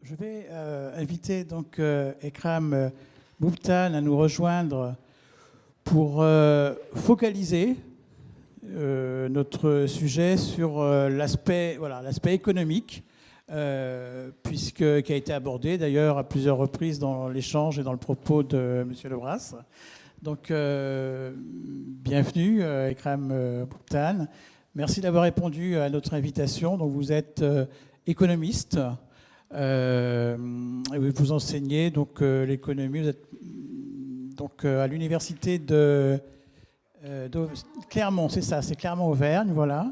Je vais inviter donc Ekram Boubtane à nous rejoindre pour focaliser notre sujet sur l'aspect économique, qui a été abordé d'ailleurs à plusieurs reprises dans l'échange et dans le propos de M. Lebras. Donc, bienvenue Ekram Boubtane. Merci d'avoir répondu à notre invitation. Donc, vous êtes économiste. Vous enseignez donc l'économie. Vous êtes donc à l'université de Clermont, c'est ça, c'est Clermont-Auvergne, voilà.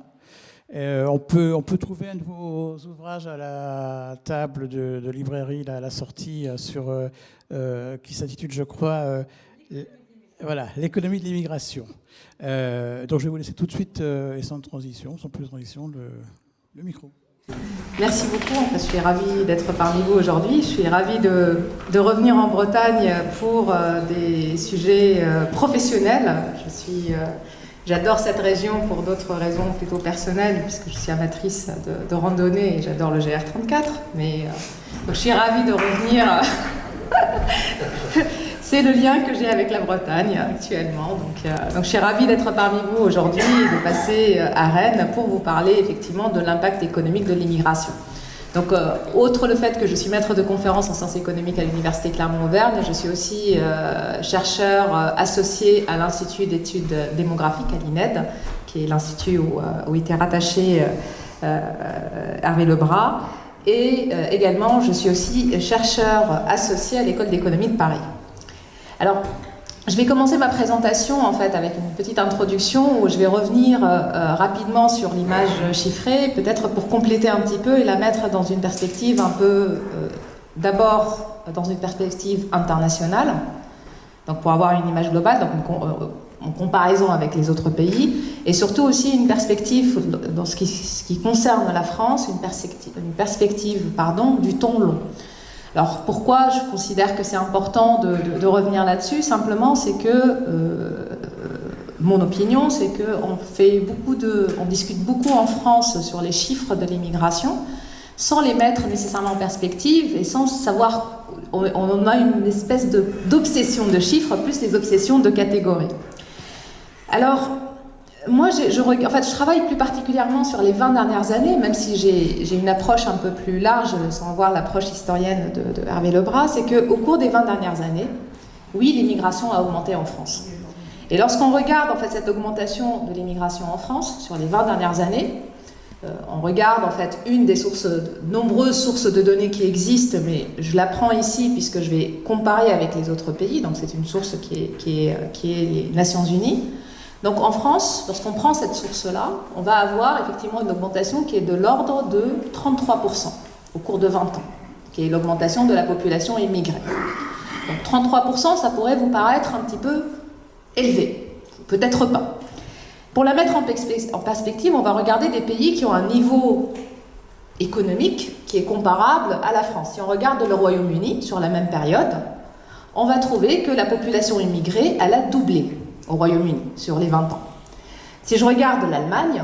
On peut trouver un de vos ouvrages à la table de librairie là, à la sortie qui s'intitule, je crois, voilà, l'économie de l'immigration. Donc je vais vous laisser tout de suite et sans plus de transition, le micro. Merci beaucoup. Je suis ravie d'être parmi vous aujourd'hui. Je suis ravie de revenir en Bretagne pour des sujets professionnels. J'adore cette région pour d'autres raisons plutôt personnelles, puisque je suis amatrice de randonnée et j'adore le GR34. Donc je suis ravie de revenir. C'est le lien que j'ai avec la Bretagne actuellement. Donc je suis ravie d'être parmi vous aujourd'hui et de passer à Rennes pour vous parler effectivement de l'impact économique de l'immigration. Donc, outre le fait que je suis maître de conférences en sciences économiques à l'Université Clermont-Auvergne, je suis aussi chercheur associé à l'Institut d'études démographiques à l'INED, qui est l'institut où était rattaché Hervé Lebras. Et également, je suis aussi chercheur associé à l'École d'économie de Paris. Alors, je vais commencer ma présentation en fait avec une petite introduction où je vais revenir rapidement sur l'image chiffrée, peut-être pour compléter un petit peu et la mettre dans une perspective un peu, d'abord dans une perspective internationale, donc pour avoir une image globale, donc en comparaison avec les autres pays, et surtout aussi une perspective dans ce qui concerne la France, une perspective du temps long. Alors pourquoi je considère que c'est important de revenir là-dessus? Simplement, c'est que mon opinion, c'est qu'on discute beaucoup en France sur les chiffres de l'immigration, sans les mettre nécessairement en perspective et sans savoir. On a une espèce d'obsession de chiffres plus les obsessions de catégories. Alors, moi, je travaille plus particulièrement sur les 20 dernières années, même si j'ai une approche un peu plus large, sans voir l'approche historienne de Hervé Lebras, c'est qu'au cours des 20 dernières années, oui, l'immigration a augmenté en France. Et lorsqu'on regarde en fait cette augmentation de l'immigration en France sur les 20 dernières années, on regarde en fait une des nombreuses sources de données qui existent, mais je la prends ici puisque je vais comparer avec les autres pays, donc c'est une source qui est les Nations Unies. Donc en France, lorsqu'on prend cette source-là, on va avoir effectivement une augmentation qui est de l'ordre de 33% au cours de 20 ans, qui est l'augmentation de la population immigrée. Donc 33%, ça pourrait vous paraître un petit peu élevé, peut-être pas. Pour la mettre en perspective, on va regarder des pays qui ont un niveau économique qui est comparable à la France. Si on regarde le Royaume-Uni sur la même période, on va trouver que la population immigrée, elle a doublé au Royaume-Uni sur les 20 ans. Si je regarde l'Allemagne,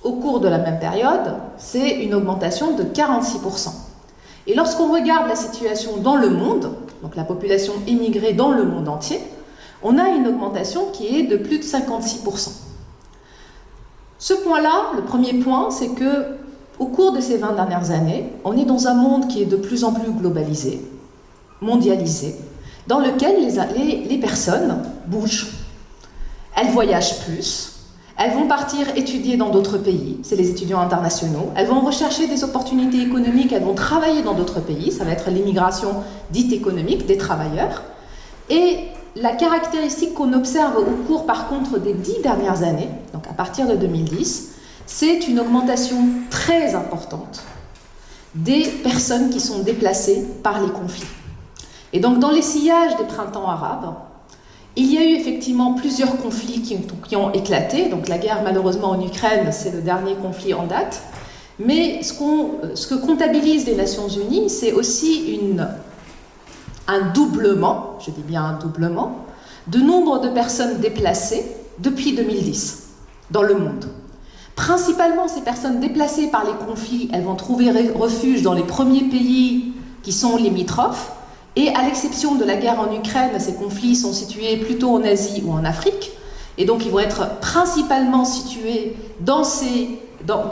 au cours de la même période, c'est une augmentation de 46%. Et lorsqu'on regarde la situation dans le monde, donc la population immigrée dans le monde entier, on a une augmentation qui est de plus de 56%. Ce point-là, le premier point, c'est que au cours de ces 20 dernières années, on est dans un monde qui est de plus en plus globalisé, mondialisé, dans lequel les personnes bougent. Elles voyagent plus, elles vont partir étudier dans d'autres pays, c'est les étudiants internationaux, elles vont rechercher des opportunités économiques, elles vont travailler dans d'autres pays, ça va être l'immigration dite économique des travailleurs. Et la caractéristique qu'on observe au cours par contre des 10 dernières années, donc à partir de 2010, c'est une augmentation très importante des personnes qui sont déplacées par les conflits. Et donc, dans les sillages des printemps arabes, il y a eu effectivement plusieurs conflits qui ont éclaté. Donc, la guerre, malheureusement, en Ukraine, c'est le dernier conflit en date. Mais ce que comptabilisent les Nations Unies, c'est aussi un doublement, je dis bien un doublement, de nombre de personnes déplacées depuis 2010 dans le monde. Principalement, ces personnes déplacées par les conflits, elles vont trouver refuge dans les premiers pays qui sont limitrophes. Et à l'exception de la guerre en Ukraine, ces conflits sont situés plutôt en Asie ou en Afrique. Et donc, ils vont être principalement situés dans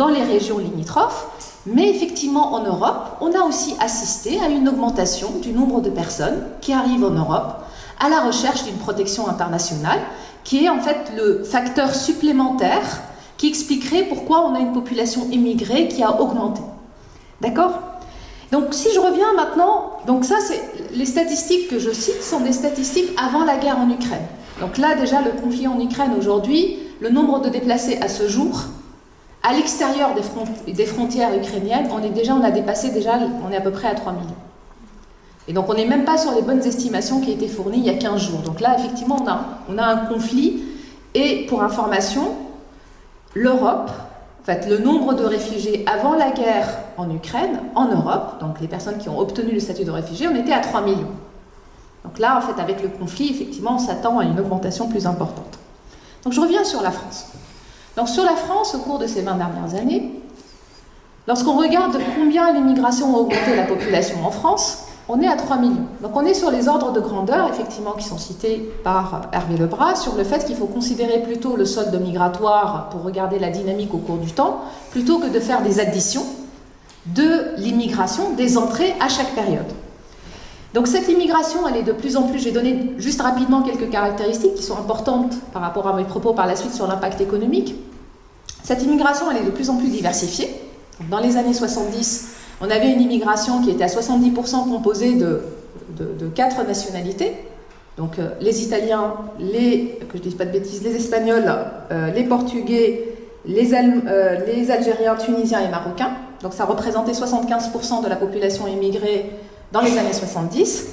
les régions limitrophes. Mais effectivement, en Europe, on a aussi assisté à une augmentation du nombre de personnes qui arrivent en Europe à la recherche d'une protection internationale, qui est en fait le facteur supplémentaire qui expliquerait pourquoi on a une population immigrée qui a augmenté. D'accord ? Donc si je reviens maintenant, donc ça c'est les statistiques que je cite sont des statistiques avant la guerre en Ukraine. Donc là déjà le conflit en Ukraine aujourd'hui, le nombre de déplacés à ce jour, à l'extérieur des frontières ukrainiennes, on a dépassé déjà, on est à peu près à 3 millions. Et donc on n'est même pas sur les bonnes estimations qui ont été fournies il y a 15 jours. Donc là effectivement on a un conflit et pour information, l'Europe, en fait, le nombre de réfugiés avant la guerre en Ukraine, en Europe, donc les personnes qui ont obtenu le statut de réfugié, on était à 3 millions. Donc là, en fait, avec le conflit, effectivement, on s'attend à une augmentation plus importante. Donc je reviens sur la France. Donc sur la France, au cours de ces 20 dernières années, lorsqu'on regarde combien l'immigration a augmenté la population en France, on est à 3 millions. Donc on est sur les ordres de grandeur, effectivement, qui sont cités par Hervé Lebras, sur le fait qu'il faut considérer plutôt le solde migratoire pour regarder la dynamique au cours du temps, plutôt que de faire des additions de l'immigration, des entrées à chaque période. Donc cette immigration, elle est de plus en plus, je vais donner juste rapidement quelques caractéristiques qui sont importantes par rapport à mes propos par la suite sur l'impact économique. Cette immigration, elle est de plus en plus diversifiée. Donc, dans les années 70, on avait une immigration qui était à 70% composée de 4 nationalités. Donc les Italiens, que je ne dise pas de bêtises, les Espagnols, les Portugais, les Algériens, Tunisiens et Marocains. Donc ça représentait 75% de la population immigrée dans les années 70.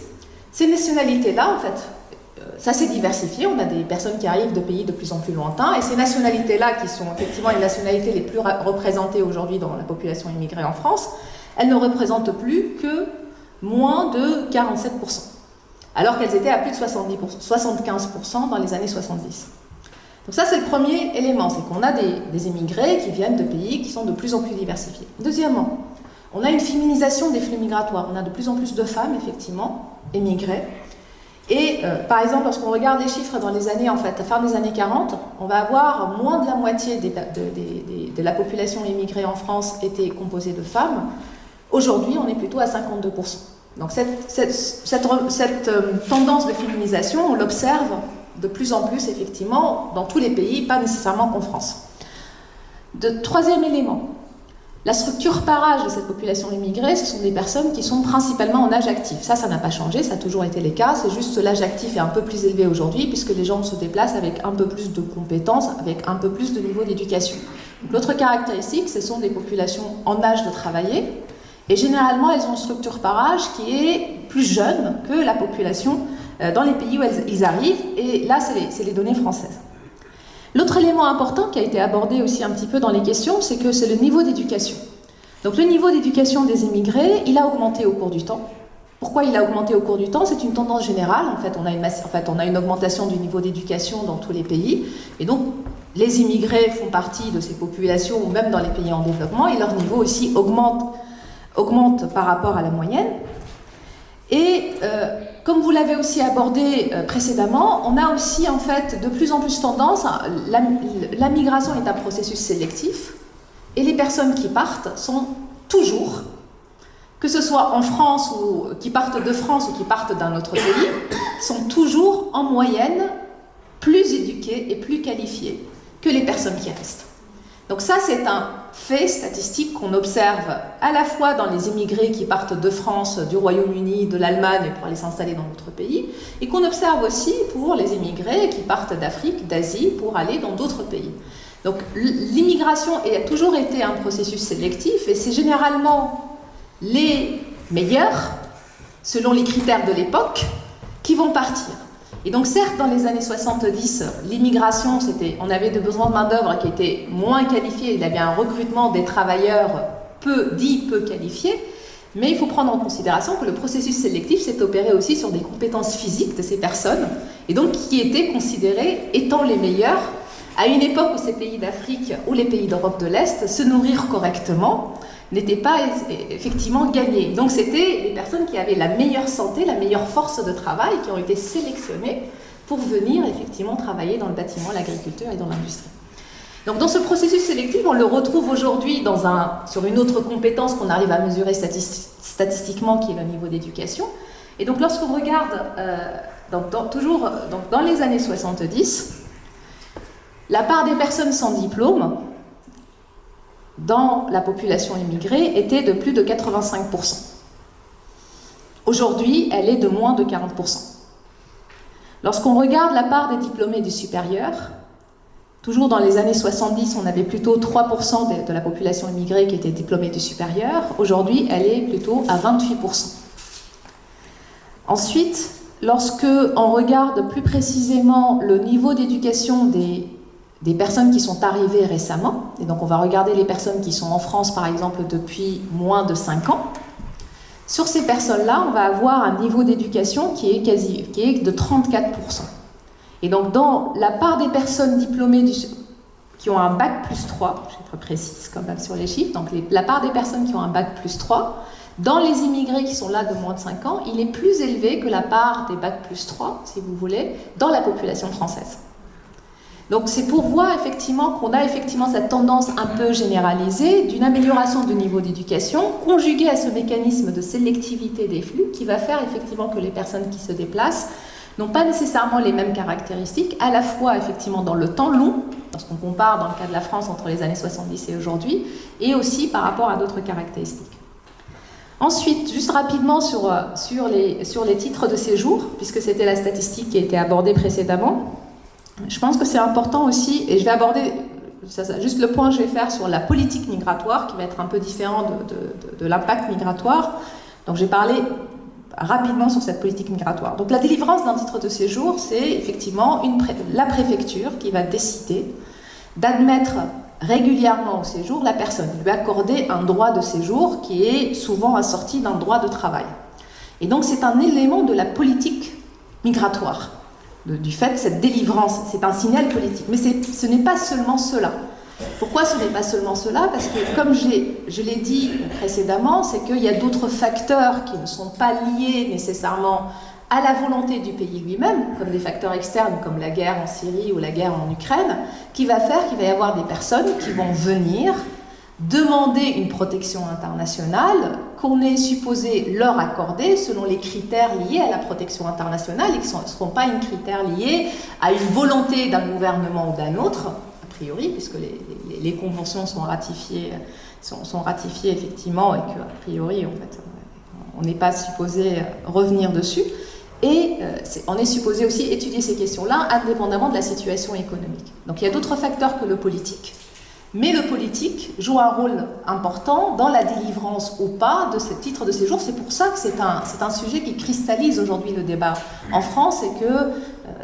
Ces nationalités-là, en fait, ça s'est diversifié. On a des personnes qui arrivent de pays de plus en plus lointains. Et ces nationalités-là, qui sont effectivement les nationalités les plus représentées aujourd'hui dans la population immigrée en France, elles ne représentent plus que moins de 47%, alors qu'elles étaient à plus de 75% dans les années 70. Donc ça, c'est le premier élément, c'est qu'on a des immigrés qui viennent de pays qui sont de plus en plus diversifiés. Deuxièmement, on a une féminisation des flux migratoires. On a de plus en plus de femmes, effectivement, émigrées. Et par exemple, lorsqu'on regarde les chiffres dans les années, en fait, à fin des années 40, on va avoir moins de la moitié de la population immigrée en France était composée de femmes. Aujourd'hui, on est plutôt à 52%. Donc cette tendance de féminisation, on l'observe de plus en plus, effectivement, dans tous les pays, pas nécessairement qu'en France. Troisième élément, la structure par âge de cette population immigrée, ce sont des personnes qui sont principalement en âge actif. Ça n'a pas changé, ça a toujours été le cas, c'est juste que l'âge actif est un peu plus élevé aujourd'hui, puisque les gens se déplacent avec un peu plus de compétences, avec un peu plus de niveau d'éducation. L'autre caractéristique, ce sont des populations en âge de travailler, et généralement, elles ont une structure par âge qui est plus jeune que la population dans les pays où ils arrivent. Et là, c'est les données françaises. L'autre élément important qui a été abordé aussi un petit peu dans les questions, c'est que c'est le niveau d'éducation. Donc le niveau d'éducation des immigrés, il a augmenté au cours du temps. Pourquoi il a augmenté au cours du temps? C'est une tendance générale. En fait, on a une augmentation du niveau d'éducation dans tous les pays. Et donc, les immigrés font partie de ces populations, ou même dans les pays en développement, et leur niveau aussi augmente par rapport à la moyenne. Et comme vous l'avez aussi abordé précédemment, on a aussi en fait de plus en plus tendance, la migration est un processus sélectif, et les personnes qui partent sont toujours, que ce soit en France ou qui partent de France ou qui partent d'un autre pays, sont toujours en moyenne plus éduquées et plus qualifiées que les personnes qui restent. Donc ça, c'est un fait statistique qu'on observe à la fois dans les immigrés qui partent de France, du Royaume-Uni, de l'Allemagne pour aller s'installer dans notre pays, et qu'on observe aussi pour les immigrés qui partent d'Afrique, d'Asie pour aller dans d'autres pays. Donc l'immigration a toujours été un processus sélectif, et c'est généralement les meilleurs, selon les critères de l'époque, qui vont partir. Et donc certes, dans les années 70, l'immigration, on avait des besoins de main-d'œuvre qui étaient moins qualifiés, il y avait un recrutement des travailleurs peu qualifiés, mais il faut prendre en considération que le processus sélectif s'est opéré aussi sur des compétences physiques de ces personnes, et donc qui étaient considérées étant les meilleurs À une époque où ces pays d'Afrique ou les pays d'Europe de l'Est, se nourrir correctement n'était pas effectivement gagné. Donc c'était les personnes qui avaient la meilleure santé, la meilleure force de travail, qui ont été sélectionnées pour venir effectivement travailler dans le bâtiment, l'agriculture et dans l'industrie. Donc dans ce processus sélectif, on le retrouve aujourd'hui sur une autre compétence qu'on arrive à mesurer statistiquement, qui est le niveau d'éducation. Et donc lorsqu'on regarde, toujours dans les années 70, la part des personnes sans diplôme dans la population immigrée était de plus de 85%. Aujourd'hui, elle est de moins de 40%. Lorsqu'on regarde la part des diplômés du supérieur, toujours dans les années 70, on avait plutôt 3% de la population immigrée qui était diplômée du supérieur. Aujourd'hui, elle est plutôt à 28%. Ensuite, lorsque on regarde plus précisément le niveau d'éducation des personnes qui sont arrivées récemment, et donc on va regarder les personnes qui sont en France par exemple depuis moins de 5 ans, sur ces personnes-là, on va avoir un niveau d'éducation qui est de 34%. Et donc dans la part des personnes diplômées qui ont un bac plus 3, je vais être précise quand même sur les chiffres, donc la part des personnes qui ont un bac plus 3, dans les immigrés qui sont là de moins de 5 ans, il est plus élevé que la part des bac plus 3, si vous voulez, dans la population française. Donc c'est pour voir effectivement qu'on a effectivement cette tendance un peu généralisée d'une amélioration du niveau d'éducation conjuguée à ce mécanisme de sélectivité des flux qui va faire effectivement que les personnes qui se déplacent n'ont pas nécessairement les mêmes caractéristiques, à la fois effectivement dans le temps long, lorsqu'on compare dans le cas de la France entre les années 70 et aujourd'hui, et aussi par rapport à d'autres caractéristiques. Ensuite, juste rapidement sur les titres de séjour, puisque c'était la statistique qui a été abordée précédemment, je pense que c'est important aussi, et je vais aborder, juste le point que je vais faire sur la politique migratoire, qui va être un peu différent de l'impact migratoire. Donc j'ai parlé rapidement sur cette politique migratoire. Donc la délivrance d'un titre de séjour, c'est effectivement la préfecture qui va décider d'admettre régulièrement au séjour la personne, lui accorder un droit de séjour qui est souvent assorti d'un droit de travail. Et donc c'est un élément de la politique migratoire. Du fait de cette délivrance, c'est un signal politique. Mais ce n'est pas seulement cela. Pourquoi ce n'est pas seulement cela? Parce que, comme je l'ai dit précédemment, c'est qu'il y a d'autres facteurs qui ne sont pas liés nécessairement à la volonté du pays lui-même, comme des facteurs externes comme la guerre en Syrie ou la guerre en Ukraine, qui va faire qu'il va y avoir des personnes qui vont venir demander une protection internationale qu'on est supposé leur accorder selon les critères liés à la protection internationale et qui ne seront pas les critères liés à une volonté d'un gouvernement ou d'un autre, a priori, puisque les conventions sont ratifiées effectivement et qu'a priori, en fait, on n'est pas supposé revenir dessus. Et on est supposé aussi étudier ces questions-là indépendamment de la situation économique. Donc il y a d'autres facteurs que le politique. Mais le politique joue un rôle important dans la délivrance ou pas de ce titre de séjour. C'est pour ça que c'est un sujet qui cristallise aujourd'hui le débat en France et que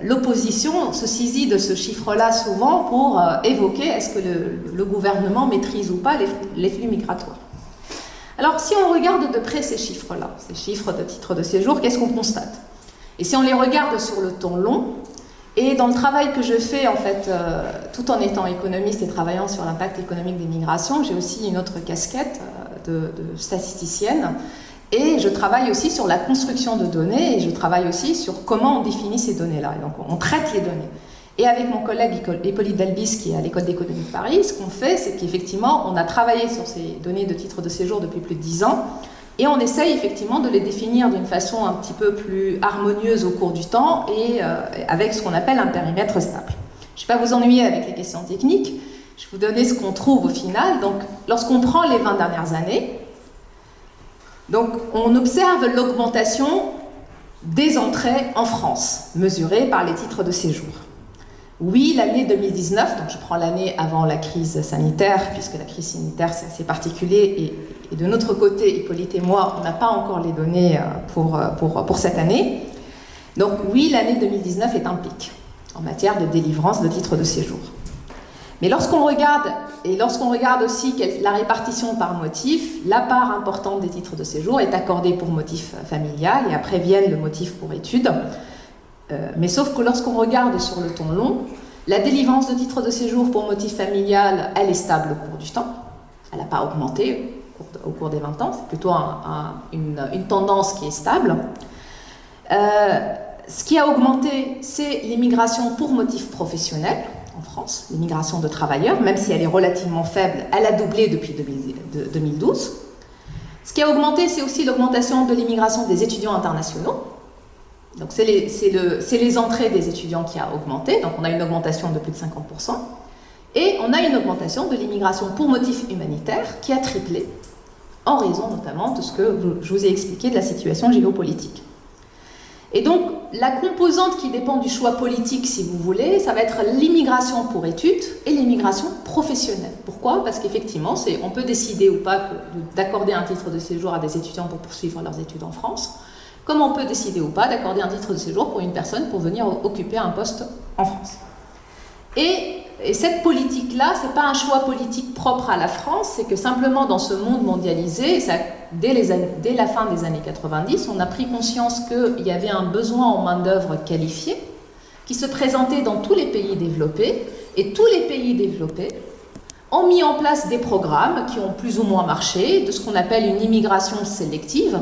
l'opposition se saisit de ce chiffre-là souvent pour évoquer est-ce que le gouvernement maîtrise ou pas les flux migratoires. Alors si on regarde de près ces chiffres-là, ces chiffres de titres de séjour, qu'est-ce qu'on constate? Et si on les regarde sur le temps long, et dans le travail que je fais, en fait, tout en étant économiste et travaillant sur l'impact économique des migrations, j'ai aussi une autre casquette de statisticienne. Et je travaille aussi sur la construction de données et je travaille aussi sur comment on définit ces données-là. Et donc, on traite les données. Et avec mon collègue Hippolyte Dalbis, qui est à l'École d'économie de Paris, ce qu'on fait, c'est qu'effectivement, on a travaillé sur ces données de titres de séjour depuis plus de 10 ans. Et on essaye effectivement de les définir d'une façon un petit peu plus harmonieuse au cours du temps et avec ce qu'on appelle un périmètre stable. Je ne vais pas vous ennuyer avec les questions techniques, je vais vous donner ce qu'on trouve au final. Donc, lorsqu'on prend les 20 dernières années, donc, on observe l'augmentation des entrées en France, mesurée par les titres de séjour. Oui, l'année 2019, donc je prends l'année avant la crise sanitaire, puisque la crise sanitaire c'est assez particulier, et de notre côté, Hippolyte et moi, on n'a pas encore les données pour cette année. Donc oui, l'année 2019 est un pic en matière de délivrance de titres de séjour. Mais lorsqu'on regarde aussi la répartition par motif, la part importante des titres de séjour est accordée pour motif familial, et après viennent le motif pour études. Mais sauf que lorsqu'on regarde sur le temps long, La délivrance de titres de séjour pour motif familial, elle est stable au cours du temps. Elle n'a pas augmenté au cours des 20 ans, c'est plutôt une tendance qui est stable. Ce qui a augmenté, c'est l'immigration pour motif professionnel en France, l'immigration de travailleurs, même si elle est relativement faible, elle a doublé depuis 2012. Ce qui a augmenté, c'est aussi l'augmentation de l'immigration des étudiants internationaux. Donc c'est les entrées des étudiants qui a augmenté, donc on a une augmentation de plus de 50%. Et on a une augmentation de l'immigration pour motif humanitaire qui a triplé, en raison notamment de ce que je vous ai expliqué de la situation géopolitique. Et donc, la composante qui dépend du choix politique, si vous voulez, ça va être l'immigration pour études et l'immigration professionnelle. Pourquoi? Parce qu'effectivement, on peut décider ou pas d'accorder un titre de séjour à des étudiants pour poursuivre leurs études en France, comme on peut décider ou pas d'accorder un titre de séjour pour une personne pour venir occuper un poste en France. Et cette politique-là, ce n'est pas un choix politique propre à la France, c'est que simplement dans ce monde mondialisé, dès la fin des années 90, on a pris conscience qu'il y avait un besoin en main-d'œuvre qualifiée qui se présentait dans tous les pays développés, et tous les pays développés ont mis en place des programmes qui ont plus ou moins marché, de ce qu'on appelle une immigration sélective,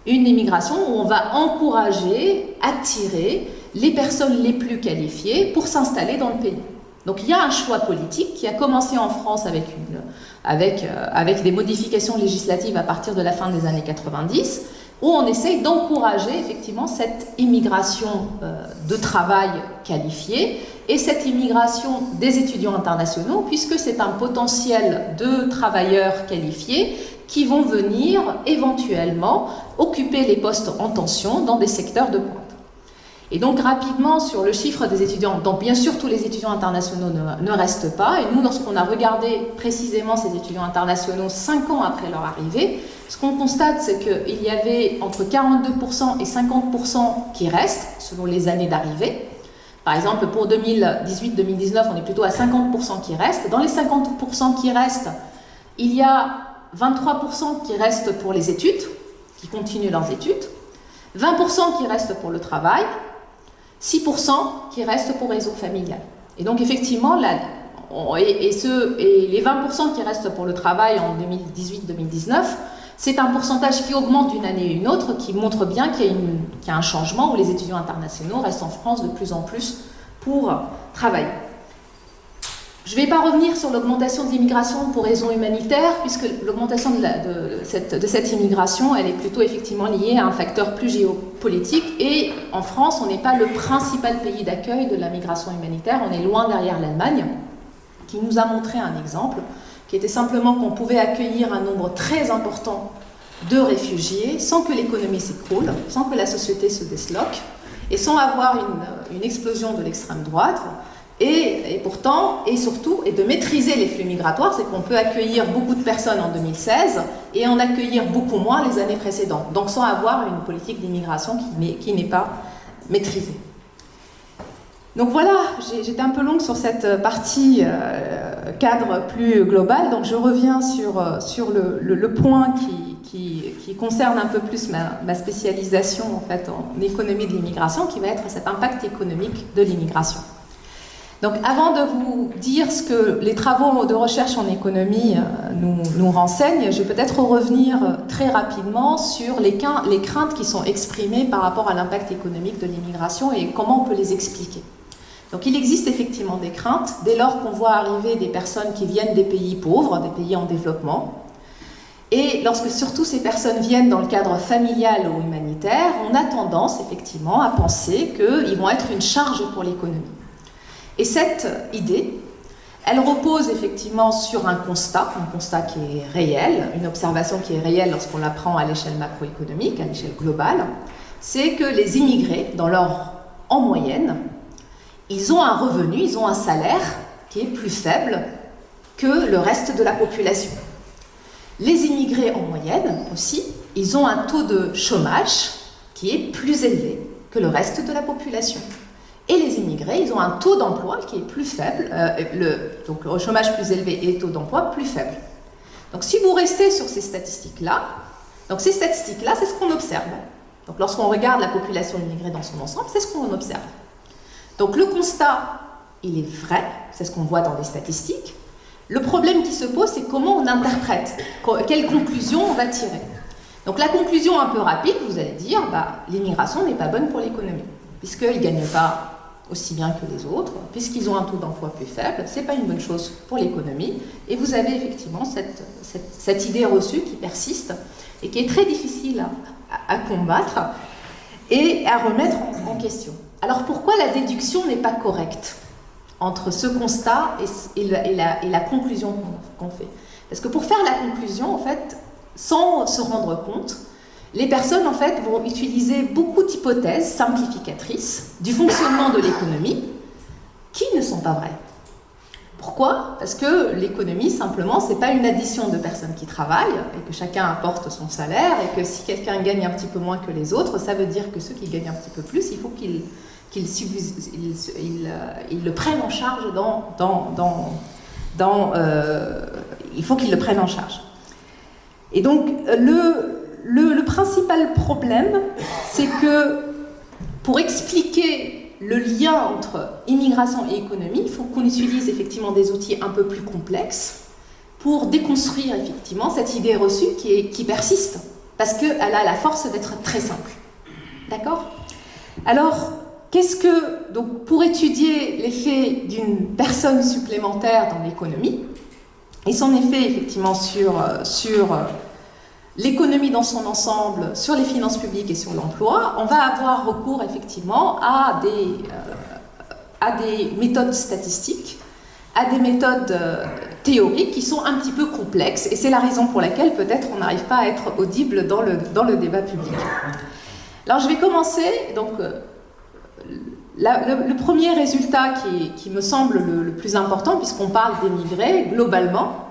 une immigration où on va encourager, attirer les personnes les plus qualifiées pour s'installer dans le pays. Donc il y a un choix politique qui a commencé en France avec des modifications législatives à partir de la fin des années 90, où on essaye d'encourager effectivement cette immigration de travail qualifié et cette immigration des étudiants internationaux, puisque c'est un potentiel de travailleurs qualifiés qui vont venir éventuellement occuper les postes en tension dans des secteurs de pointe. Et donc rapidement sur le chiffre des étudiants, donc bien sûr tous les étudiants internationaux ne restent pas, et nous lorsqu'on a regardé précisément ces étudiants internationaux 5 ans après leur arrivée, ce qu'on constate c'est qu'il y avait entre 42% et 50% qui restent selon les années d'arrivée. Par exemple pour 2018-2019 on est plutôt à 50% qui restent. Dans les 50% qui restent, il y a 23% qui restent pour les études, qui continuent leurs études, 20% qui restent pour le travail, 6% qui restent pour réseau familial. Et donc effectivement, les 20% qui restent pour le travail en 2018-2019, c'est un pourcentage qui augmente d'une année à une autre, qui montre bien qu'il y a un changement où les étudiants internationaux restent en France de plus en plus pour travailler. Je ne vais pas revenir sur l'augmentation de l'immigration pour raisons humanitaires, puisque l'augmentation de cette immigration, elle est plutôt effectivement liée à un facteur plus géopolitique. Et en France, on n'est pas le principal pays d'accueil de la migration humanitaire, on est loin derrière l'Allemagne, qui nous a montré un exemple, qui était simplement qu'on pouvait accueillir un nombre très important de réfugiés sans que l'économie s'écroule, sans que la société se désloque, et sans avoir une explosion de l'extrême droite. Et pourtant, et surtout, et de maîtriser les flux migratoires, c'est qu'on peut accueillir beaucoup de personnes en 2016 et en accueillir beaucoup moins les années précédentes. Donc sans avoir une politique d'immigration qui n'est pas maîtrisée. Donc voilà, j'étais un peu longue sur cette partie cadre plus global. Donc je reviens sur le point qui concerne un peu plus ma spécialisation en fait en économie de l'immigration, qui va être cet impact économique de l'immigration. Donc avant de vous dire ce que les travaux de recherche en économie nous renseignent, je vais peut-être revenir très rapidement sur les craintes qui sont exprimées par rapport à l'impact économique de l'immigration et comment on peut les expliquer. Donc il existe effectivement des craintes dès lors qu'on voit arriver des personnes qui viennent des pays pauvres, des pays en développement. Et lorsque surtout ces personnes viennent dans le cadre familial ou humanitaire, on a tendance effectivement à penser qu'ils vont être une charge pour l'économie. Et cette idée, elle repose effectivement sur un constat qui est réel, une observation qui est réelle lorsqu'on la prend à l'échelle macroéconomique, à l'échelle globale, c'est que les immigrés, en moyenne, ils ont un revenu, ils ont un salaire qui est plus faible que le reste de la population. Les immigrés en moyenne aussi, ils ont un taux de chômage qui est plus élevé que le reste de la population. Et les immigrés, ils ont un taux d'emploi qui est plus faible, donc le chômage plus élevé et le taux d'emploi plus faible. Donc si vous restez sur ces statistiques-là, c'est ce qu'on observe. Donc lorsqu'on regarde la population immigrée dans son ensemble, c'est ce qu'on observe. Donc le constat il est vrai, c'est ce qu'on voit dans les statistiques. Le problème qui se pose, c'est comment on interprète, quelle conclusion on va tirer. Donc la conclusion un peu rapide, vous allez dire, l'immigration n'est pas bonne pour l'économie, puisqu'ils ne gagnent pas aussi bien que les autres, puisqu'ils ont un taux d'emploi plus faible, ce n'est pas une bonne chose pour l'économie, et vous avez effectivement cette idée reçue qui persiste, et qui est très difficile à combattre, et à remettre en question. Alors pourquoi la déduction n'est pas correcte entre ce constat et la conclusion qu'on fait? Parce que pour faire la conclusion, en fait, sans se rendre compte, les personnes en fait vont utiliser beaucoup d'hypothèses simplificatrices du fonctionnement de l'économie qui ne sont pas vraies. Pourquoi? Parce que l'économie, simplement, c'est pas une addition de personnes qui travaillent et que chacun apporte son salaire et que si quelqu'un gagne un petit peu moins que les autres, ça veut dire que ceux qui gagnent un petit peu plus, il faut qu'ils le prennent en charge il faut qu'ils le prennent en charge. Et donc, le principal problème, c'est que pour expliquer le lien entre immigration et économie, il faut qu'on utilise effectivement des outils un peu plus complexes pour déconstruire effectivement cette idée reçue qui persiste, parce qu'elle a la force d'être très simple. D'accord? Alors, donc, pour étudier l'effet d'une personne supplémentaire dans l'économie, et son effet effectivement sur l'économie dans son ensemble, sur les finances publiques et sur l'emploi, on va avoir recours effectivement à des méthodes statistiques, à des méthodes théoriques qui sont un petit peu complexes, et c'est la raison pour laquelle peut-être on n'arrive pas à être audible dans le débat public. Alors je vais commencer, donc le premier résultat qui me semble le plus important, puisqu'on parle d'émigrer globalement,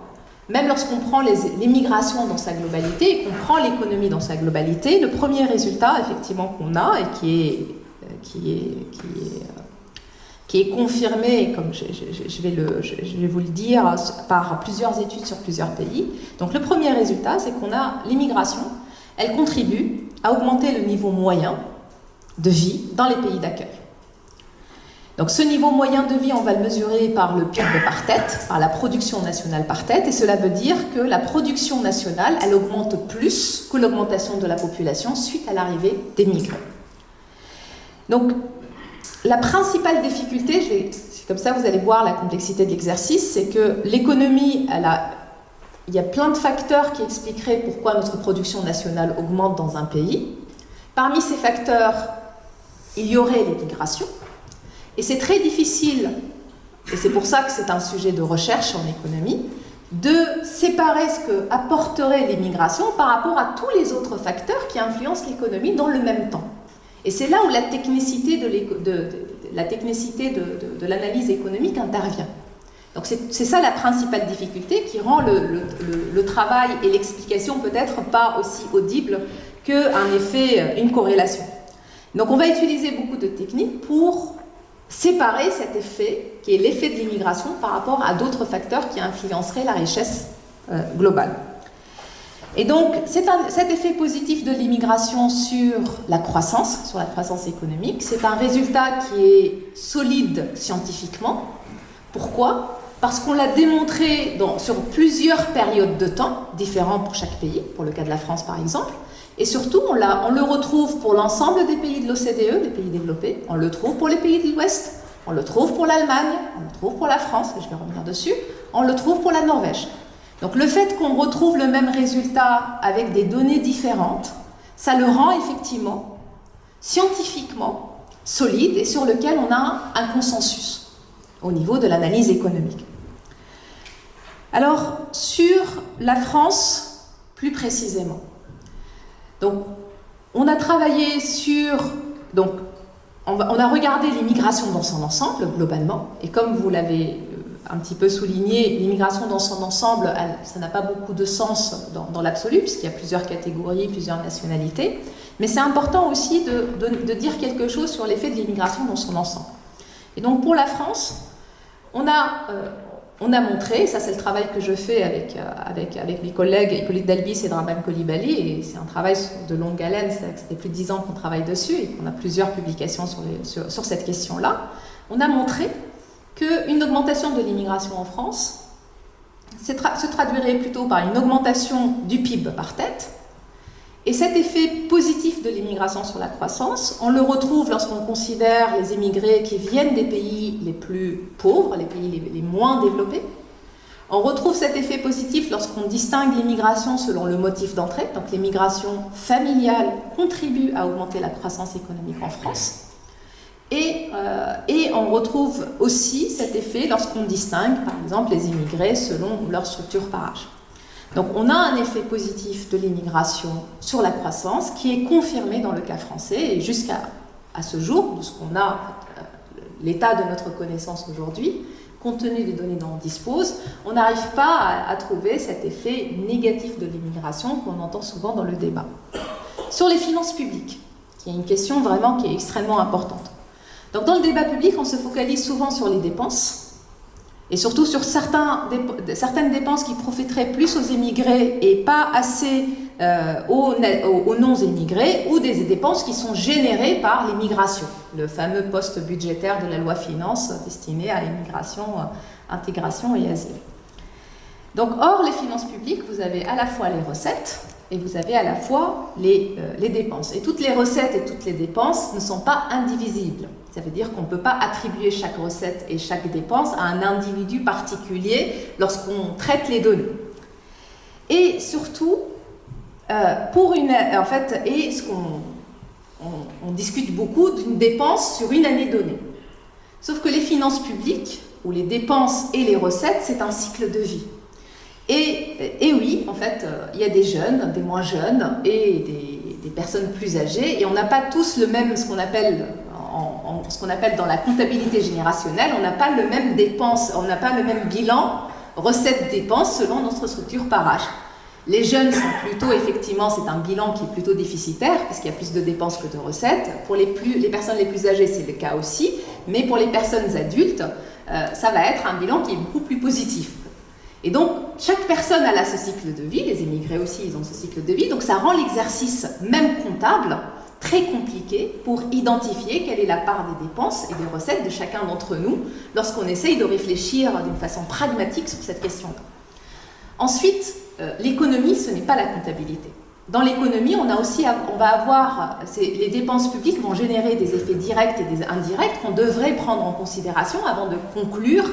même lorsqu'on prend l'immigration dans sa globalité et qu'on prend l'économie dans sa globalité, le premier résultat effectivement qu'on a et qui est confirmé, comme je vais vous le dire, par plusieurs études sur plusieurs pays. Donc le premier résultat, c'est qu'on a l'immigration, elle contribue à augmenter le niveau moyen de vie dans les pays d'accueil. Donc ce niveau moyen de vie, on va le mesurer par le PIB par tête, par la production nationale par tête, et cela veut dire que la production nationale, elle augmente plus que l'augmentation de la population suite à l'arrivée des migrants. Donc la principale difficulté, comme ça vous allez voir la complexité de l'exercice, c'est que l'économie, il y a plein de facteurs qui expliqueraient pourquoi notre production nationale augmente dans un pays. Parmi ces facteurs, il y aurait l'immigration. Et c'est très difficile, et c'est pour ça que c'est un sujet de recherche en économie, de séparer ce que apporterait l'immigration par rapport à tous les autres facteurs qui influencent l'économie dans le même temps. Et c'est là où la technicité de l'analyse économique intervient. Donc c'est ça la principale difficulté qui rend le travail et l'explication peut-être pas aussi audible qu'un effet, une corrélation. Donc on va utiliser beaucoup de techniques pour séparer cet effet, qui est l'effet de l'immigration, par rapport à d'autres facteurs qui influenceraient la richesse globale. Et donc, cet effet positif de l'immigration sur la croissance économique, c'est un résultat qui est solide scientifiquement. Pourquoi? Parce qu'on l'a démontré sur plusieurs périodes de temps, différentes pour chaque pays, pour le cas de la France par exemple, et surtout, on le retrouve pour l'ensemble des pays de l'OCDE, des pays développés, on le trouve pour les pays de l'Ouest, on le trouve pour l'Allemagne, on le trouve pour la France, je vais revenir dessus, on le trouve pour la Norvège. Donc le fait qu'on retrouve le même résultat avec des données différentes, ça le rend effectivement, scientifiquement, solide et sur lequel on a un consensus au niveau de l'analyse économique. Alors, sur la France, plus précisément. Donc, on a travaillé sur... Donc, on a regardé l'immigration dans son ensemble, globalement, et comme vous l'avez un petit peu souligné, l'immigration dans son ensemble, ça n'a pas beaucoup de sens dans l'absolu, puisqu'il y a plusieurs catégories, plusieurs nationalités, mais c'est important aussi de dire quelque chose sur l'effet de l'immigration dans son ensemble. Et donc, pour la France, on a montré, ça c'est le travail que je fais avec mes collègues Hippolyte Dalbis et Draban Coulibaly, et c'est un travail de longue haleine, ça fait plus de 10 ans qu'on travaille dessus et qu'on a plusieurs publications sur cette question-là. On a montré qu'une augmentation de l'immigration en France se traduirait plutôt par une augmentation du PIB par tête. Et cet effet positif de l'immigration sur la croissance, on le retrouve lorsqu'on considère les immigrés qui viennent des pays les plus pauvres, les pays les moins développés. On retrouve cet effet positif lorsqu'on distingue l'immigration selon le motif d'entrée. Donc l'immigration familiale contribue à augmenter la croissance économique en France. Et on retrouve aussi cet effet lorsqu'on distingue, par exemple, les immigrés selon leur structure par âge. Donc on a un effet positif de l'immigration sur la croissance qui est confirmé dans le cas français. Et jusqu'à ce jour, de ce qu'on a, l'état de notre connaissance aujourd'hui, compte tenu des données dont on dispose, on n'arrive pas à trouver cet effet négatif de l'immigration qu'on entend souvent dans le débat. Sur les finances publiques, qui est une question vraiment qui est extrêmement importante. Donc dans le débat public, on se focalise souvent sur les dépenses, et surtout sur certaines dépenses qui profiteraient plus aux immigrés et pas assez aux non-immigrés, ou des dépenses qui sont générées par l'immigration, le fameux poste budgétaire de la loi finances destiné à l'immigration, intégration et asile. Donc, or, les finances publiques, vous avez à la fois les recettes et vous avez à la fois les dépenses. Et toutes les recettes et toutes les dépenses ne sont pas indivisibles. Ça veut dire qu'on ne peut pas attribuer chaque recette et chaque dépense à un individu particulier lorsqu'on traite les données. Et surtout, on discute beaucoup d'une dépense sur une année donnée. Sauf que les finances publiques, ou les dépenses et les recettes, c'est un cycle de vie. Et oui, en fait, il y a des jeunes, des moins jeunes et des personnes plus âgées, et on n'a pas tous le même, ce qu'on appelle dans la comptabilité générationnelle, on n'a pas le même dépense, on n'a pas le même bilan recettes-dépenses selon notre structure par âge. Les jeunes sont plutôt, effectivement, c'est un bilan qui est plutôt déficitaire, parce qu'il y a plus de dépenses que de recettes. Pour les personnes les plus âgées, c'est le cas aussi, mais pour les personnes adultes, ça va être un bilan qui est beaucoup plus positif. Et donc, chaque personne a là ce cycle de vie, les immigrés aussi, ils ont ce cycle de vie, donc ça rend l'exercice, même comptable, très compliqué pour identifier quelle est la part des dépenses et des recettes de chacun d'entre nous lorsqu'on essaye de réfléchir d'une façon pragmatique sur cette question-là. Ensuite, l'économie, ce n'est pas la comptabilité. Dans l'économie, les dépenses publiques vont générer des effets directs et des indirects qu'on devrait prendre en considération avant de conclure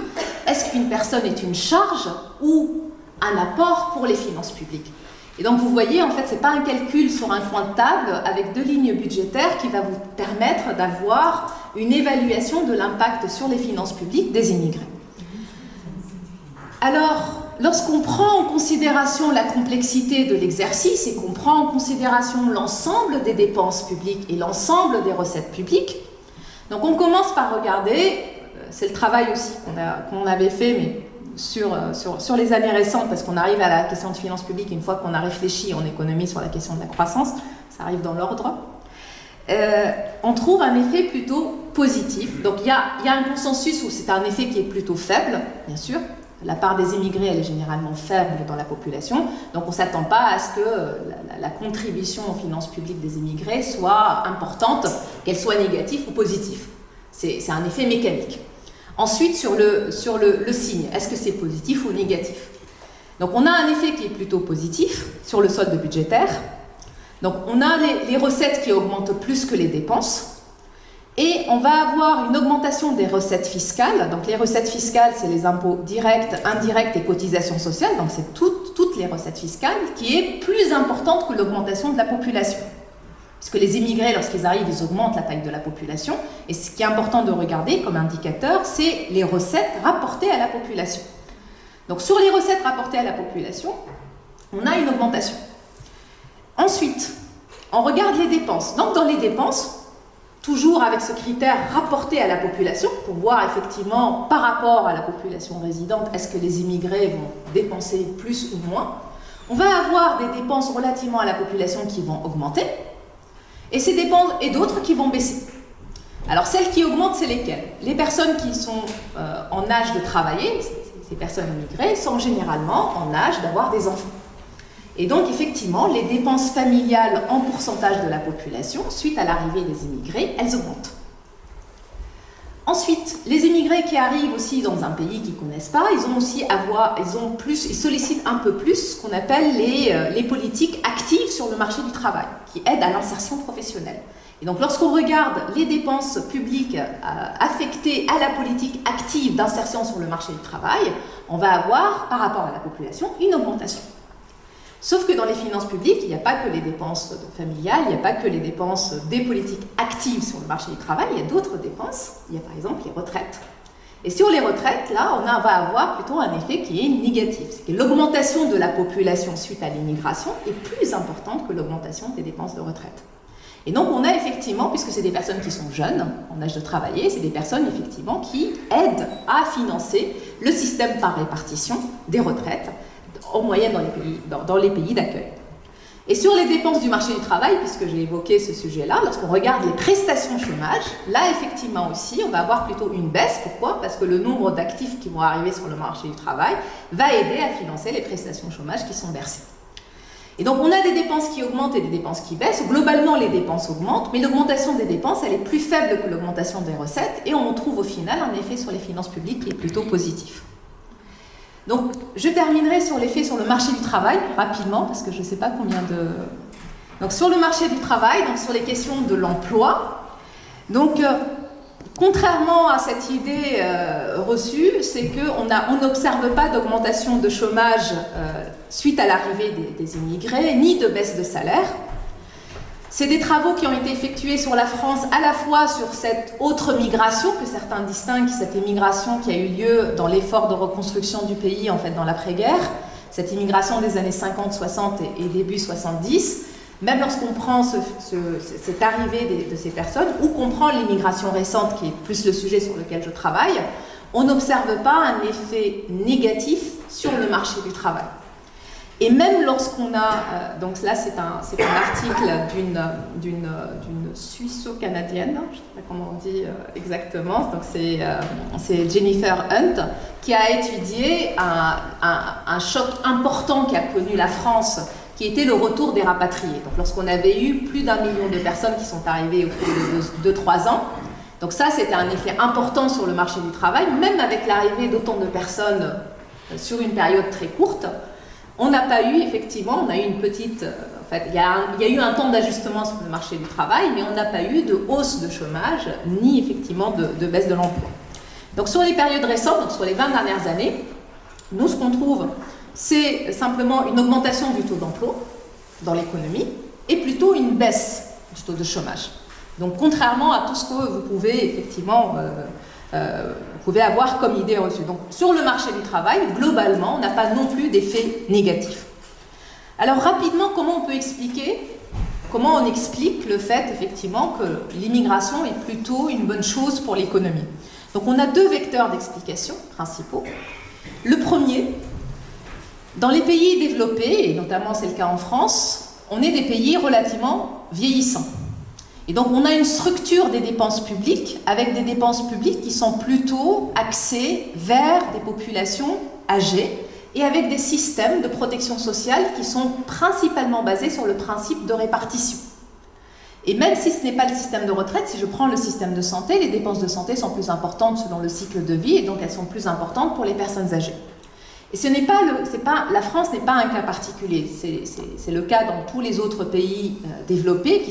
est-ce qu'une personne est une charge ou un apport pour les finances publiques. Et donc vous voyez, en fait, ce n'est pas un calcul sur un coin de table avec 2 lignes budgétaires qui va vous permettre d'avoir une évaluation de l'impact sur les finances publiques des immigrés. Alors, lorsqu'on prend en considération la complexité de l'exercice et qu'on prend en considération l'ensemble des dépenses publiques et l'ensemble des recettes publiques, donc on commence par regarder, c'est le travail aussi qu'on avait fait, mais sur les années récentes, parce qu'on arrive à la question de finances publiques une fois qu'on a réfléchi en économie sur la question de la croissance, ça arrive dans l'ordre, on trouve un effet plutôt positif. Donc il y a un consensus où c'est un effet qui est plutôt faible, bien sûr. La part des immigrés, elle est généralement faible dans la population, donc on ne s'attend pas à ce que la contribution aux finances publiques des immigrés soit importante, qu'elle soit négative ou positive. C'est un effet mécanique. Ensuite, sur le signe, est-ce que c'est positif ou négatif? Donc on a un effet qui est plutôt positif sur le solde budgétaire. Donc on a les recettes qui augmentent plus que les dépenses. Et on va avoir une augmentation des recettes fiscales. Donc les recettes fiscales, c'est les impôts directs, indirects et cotisations sociales. Donc c'est toutes les recettes fiscales qui est plus importante que l'augmentation de la population. Parce que les immigrés, lorsqu'ils arrivent, ils augmentent la taille de la population. Et ce qui est important de regarder comme indicateur, c'est les recettes rapportées à la population. Donc sur les recettes rapportées à la population, on a une augmentation. Ensuite, on regarde les dépenses. Donc dans les dépenses, toujours avec ce critère rapporté à la population, pour voir effectivement par rapport à la population résidente, est-ce que les immigrés vont dépenser plus ou moins. On va avoir des dépenses relativement à la population qui vont augmenter, et ces dépenses et d'autres qui vont baisser. Alors celles qui augmentent, c'est lesquelles? Les personnes qui sont en âge de travailler, ces personnes immigrées, sont généralement en âge d'avoir des enfants. Et donc, effectivement, les dépenses familiales en pourcentage de la population, suite à l'arrivée des immigrés, elles augmentent. Ensuite, les immigrés qui arrivent aussi dans un pays qu'ils ne connaissent pas, ils sollicitent un peu plus ce qu'on appelle les politiques actives sur le marché du travail, qui aident à l'insertion professionnelle. Et donc, lorsqu'on regarde les dépenses publiques affectées à la politique active d'insertion sur le marché du travail, on va avoir, par rapport à la population, une augmentation. Sauf que dans les finances publiques, il n'y a pas que les dépenses familiales, il n'y a pas que les dépenses des politiques actives sur le marché du travail, il y a d'autres dépenses. Il y a par exemple les retraites. Et sur les retraites, là, on va avoir plutôt un effet qui est négatif. C'est que l'augmentation de la population suite à l'immigration est plus importante que l'augmentation des dépenses de retraite. Et donc, on a effectivement, puisque c'est des personnes qui sont jeunes, en âge de travailler, c'est des personnes effectivement qui aident à financer le système par répartition des retraites, en moyenne dans les pays d'accueil. Et sur les dépenses du marché du travail, puisque j'ai évoqué ce sujet-là, lorsqu'on regarde les prestations chômage, là, effectivement aussi, on va avoir plutôt une baisse. Pourquoi? Parce que le nombre d'actifs qui vont arriver sur le marché du travail va aider à financer les prestations chômage qui sont versées. Et donc, on a des dépenses qui augmentent et des dépenses qui baissent. Globalement, les dépenses augmentent, mais l'augmentation des dépenses, elle est plus faible que l'augmentation des recettes, et on trouve au final un effet sur les finances publiques qui est plutôt positif. Donc, je terminerai sur l'effet sur le marché du travail, rapidement, parce que je ne sais pas combien de... Donc, sur le marché du travail, donc sur les questions de l'emploi, donc, contrairement à cette idée reçue, c'est qu'on n'observe pas d'augmentation de chômage suite à l'arrivée des immigrés, ni de baisse de salaire. C'est des travaux qui ont été effectués sur la France, à la fois sur cette autre migration que certains distinguent, cette immigration qui a eu lieu dans l'effort de reconstruction du pays, en fait, dans l'après-guerre, cette immigration des années 50, 60 et début 70. Même lorsqu'on prend cette arrivée de ces personnes, ou qu'on prend l'immigration récente, qui est plus le sujet sur lequel je travaille, on n'observe pas un effet négatif sur le marché du travail. Et même lorsqu'on a, donc là c'est un article d'une Suisse-Canadienne, je ne sais pas comment on dit exactement, donc c'est Jennifer Hunt, qui a étudié un choc important qu'a connu la France, qui était le retour des rapatriés. Donc lorsqu'on avait eu plus d'1 million de personnes qui sont arrivées au cours de 2-3 ans, donc ça c'était un effet important sur le marché du travail, même avec l'arrivée d'autant de personnes sur une période très courte. On n'a pas eu, effectivement, on a eu une petite... en fait, il y a eu un temps d'ajustement sur le marché du travail, mais on n'a pas eu de hausse de chômage, ni effectivement de baisse de l'emploi. Donc sur les périodes récentes, donc sur les 20 dernières années, nous, ce qu'on trouve, c'est simplement une augmentation du taux d'emploi dans l'économie, et plutôt une baisse du taux de chômage. Donc contrairement à tout ce que vous pouvez, effectivement... vous pouvez avoir comme idée reçue. Donc, sur le marché du travail, globalement, on n'a pas non plus d'effet négatif. Alors, rapidement, comment on explique le fait, effectivement, que l'immigration est plutôt une bonne chose pour l'économie? Donc, on a 2 vecteurs d'explication principaux. Le premier, dans les pays développés, et notamment c'est le cas en France, on est des pays relativement vieillissants. Et donc, on a une structure des dépenses publiques avec des dépenses publiques qui sont plutôt axées vers des populations âgées et avec des systèmes de protection sociale qui sont principalement basés sur le principe de répartition. Et même si ce n'est pas le système de retraite, si je prends le système de santé, les dépenses de santé sont plus importantes selon le cycle de vie et donc elles sont plus importantes pour les personnes âgées. Et la France n'est pas un cas particulier, c'est le cas dans tous les autres pays développés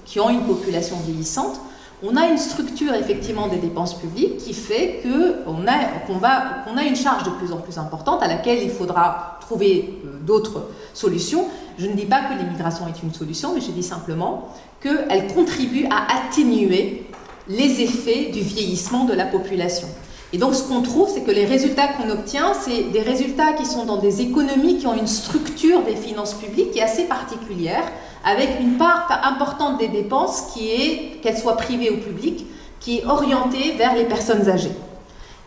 qui ont une population vieillissante. On a une structure effectivement des dépenses publiques qui fait qu'on a une charge de plus en plus importante à laquelle il faudra trouver d'autres solutions. Je ne dis pas que l'immigration est une solution, mais je dis simplement qu'elle contribue à atténuer les effets du vieillissement de la population. Et donc, ce qu'on trouve, c'est que les résultats qu'on obtient, c'est des résultats qui sont dans des économies qui ont une structure des finances publiques qui est assez particulière, avec une part importante des dépenses qu'elles soient privées ou publiques, qui est orientée vers les personnes âgées.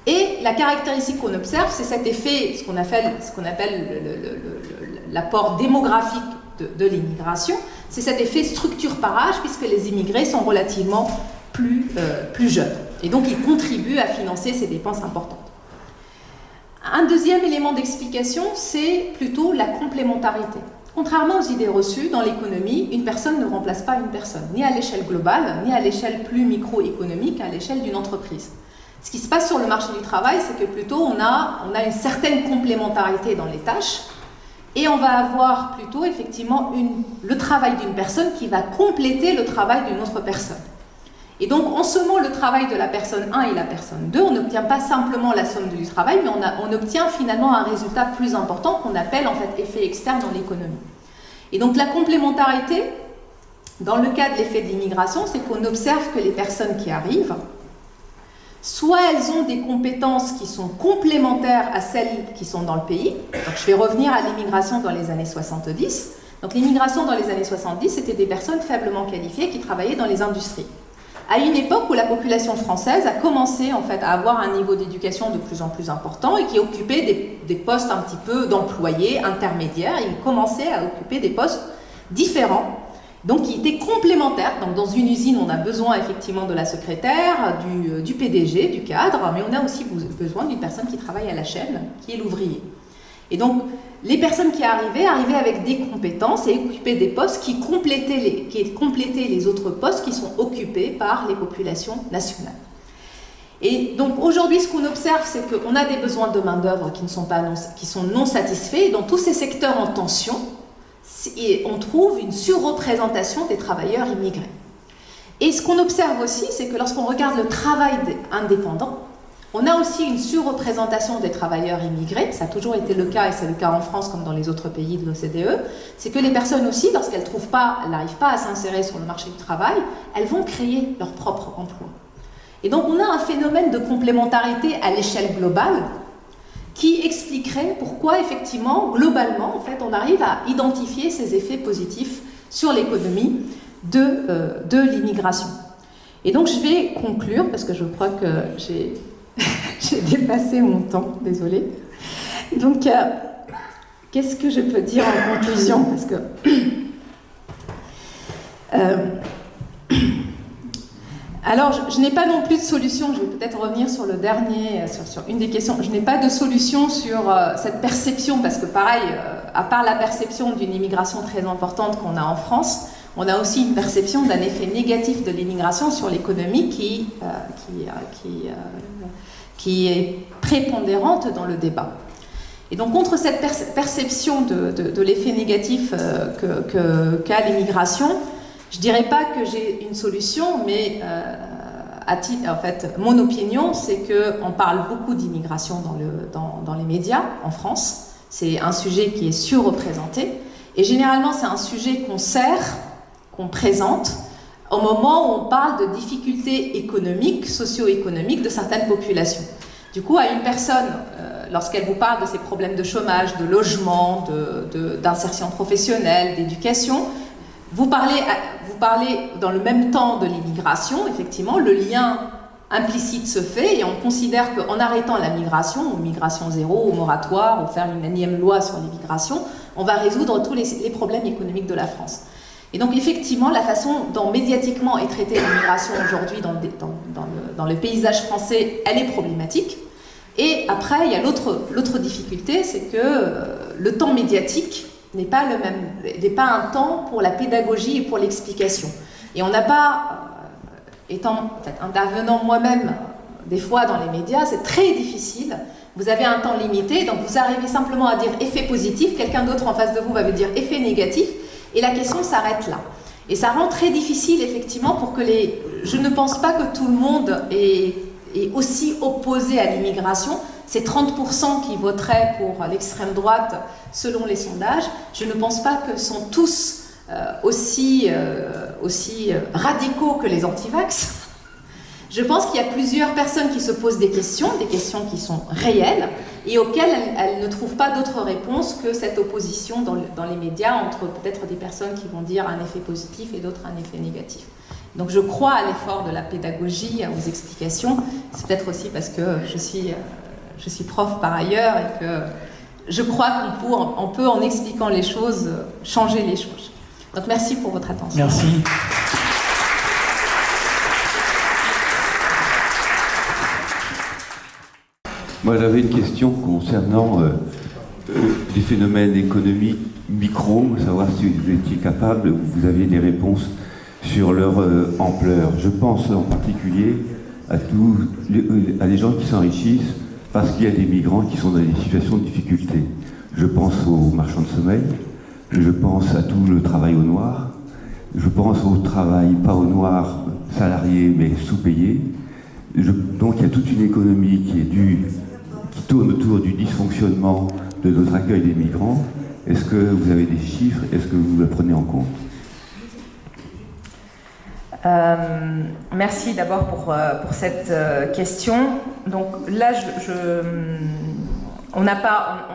Et la caractéristique qu'on observe, c'est cet effet, ce qu'on appelle l'apport démographique de l'immigration, c'est cet effet structure par âge, puisque les immigrés sont relativement plus jeunes. Et donc, ils contribuent à financer ces dépenses importantes. Un deuxième élément d'explication, c'est plutôt la complémentarité. Contrairement aux idées reçues, dans l'économie, une personne ne remplace pas une personne, ni à l'échelle globale, ni à l'échelle plus microéconomique, à l'échelle d'une entreprise. Ce qui se passe sur le marché du travail, c'est que plutôt on a une certaine complémentarité dans les tâches et on va avoir plutôt effectivement le travail d'une personne qui va compléter le travail d'une autre personne. Et donc en sommant le travail de la personne 1 et la personne 2, on n'obtient pas simplement la somme du travail, mais on obtient finalement un résultat plus important qu'on appelle en fait effet externe dans l'économie. Et donc la complémentarité, dans le cas de l'effet de l'immigration, c'est qu'on observe que les personnes qui arrivent, soit elles ont des compétences qui sont complémentaires à celles qui sont dans le pays. Donc je vais revenir à l'immigration dans les années 70. Donc l'immigration dans les années 70, c'était des personnes faiblement qualifiées qui travaillaient dans les industries. À une époque où la population française a commencé en fait à avoir un niveau d'éducation de plus en plus important et qui occupait des postes un petit peu d'employés intermédiaires, ils commençaient à occuper des postes différents, donc qui étaient complémentaires. Donc dans une usine, on a besoin effectivement de la secrétaire, du PDG, du cadre, mais on a aussi besoin d'une personne qui travaille à la chaîne, qui est l'ouvrier. Et donc les personnes qui arrivaient avec des compétences et occupaient des postes qui complétaient les autres postes qui sont occupés par les populations nationales. Et donc aujourd'hui, ce qu'on observe, c'est qu'on a des besoins de main-d'œuvre qui sont non satisfaits. Et dans tous ces secteurs en tension, on trouve une surreprésentation des travailleurs immigrés. Et ce qu'on observe aussi, c'est que lorsqu'on regarde le travail indépendant, on a aussi une surreprésentation des travailleurs immigrés, ça a toujours été le cas et c'est le cas en France comme dans les autres pays de l'OCDE, c'est que les personnes aussi, lorsqu'elles n'arrivent pas à s'insérer sur le marché du travail, elles vont créer leur propre emploi. Et donc on a un phénomène de complémentarité à l'échelle globale qui expliquerait pourquoi effectivement, globalement, en fait, on arrive à identifier ces effets positifs sur l'économie de l'immigration. Et donc je vais conclure parce que je crois que j'ai dépassé mon temps, désolée. Donc, qu'est-ce que je peux dire en conclusion? Parce que alors, je n'ai pas non plus de solution. Je vais peut-être revenir sur le dernier, sur une des questions. Je n'ai pas de solution sur cette perception, parce que pareil, à part la perception d'une immigration très importante qu'on a en France, on a aussi une perception d'un effet négatif de l'immigration sur l'économie qui est prépondérante dans le débat. Et donc, contre cette perception de l'effet négatif qu'a l'immigration, je ne dirais pas que j'ai une solution, mais en fait, mon opinion, c'est qu'on parle beaucoup d'immigration dans les médias en France. C'est un sujet qui est surreprésenté. Et généralement, c'est un sujet qu'on présente au moment où on parle de difficultés économiques, socio-économiques de certaines populations. Du coup, à une personne, lorsqu'elle vous parle de ses problèmes de chômage, de logement, d'insertion professionnelle, d'éducation, vous parlez dans le même temps de l'immigration, effectivement, le lien implicite se fait et on considère qu'en arrêtant la migration, ou migration zéro, ou moratoire, ou faire une énième loi sur l'immigration, on va résoudre tous les problèmes économiques de la France. Et donc effectivement, la façon dont médiatiquement est traitée l'immigration aujourd'hui dans le paysage français, elle est problématique. Et après, il y a l'autre difficulté, c'est que le temps médiatique n'est pas un temps pour la pédagogie et pour l'explication. Et on n'a pas, étant intervenant moi-même des fois dans les médias, c'est très difficile. Vous avez un temps limité, donc vous arrivez simplement à dire effet positif, quelqu'un d'autre en face de vous va vous dire effet négatif, et la question s'arrête là. Et ça rend très difficile, effectivement, pour que je ne pense pas que tout le monde est aussi opposé à l'immigration. C'est 30% qui voteraient pour l'extrême droite selon les sondages. Je ne pense pas que sont tous aussi radicaux que les anti-vax. Je pense qu'il y a plusieurs personnes qui se posent des questions qui sont réelles et auxquelles elles ne trouvent pas d'autre réponse que cette opposition dans les médias entre peut-être des personnes qui vont dire un effet positif et d'autres un effet négatif. Donc je crois à l'effort de la pédagogie, aux explications. C'est peut-être aussi parce que je suis prof par ailleurs et que je crois qu'on peut, en expliquant les choses, changer les choses. Donc merci pour votre attention. Merci. Moi, j'avais une question concernant les phénomènes économiques micro, savoir si vous étiez capable, vous aviez des réponses sur leur ampleur. Je pense en particulier à des gens qui s'enrichissent parce qu'il y a des migrants qui sont dans des situations de difficulté. Je pense aux marchands de sommeil, je pense à tout le travail au noir, je pense au travail, pas au noir, salarié, mais sous-payé. Donc il y a toute une économie qui tourne autour du dysfonctionnement de notre accueil des migrants. Est-ce que vous avez des chiffres? Est-ce que vous le prenez en compte? Merci d'abord pour cette question. Donc là,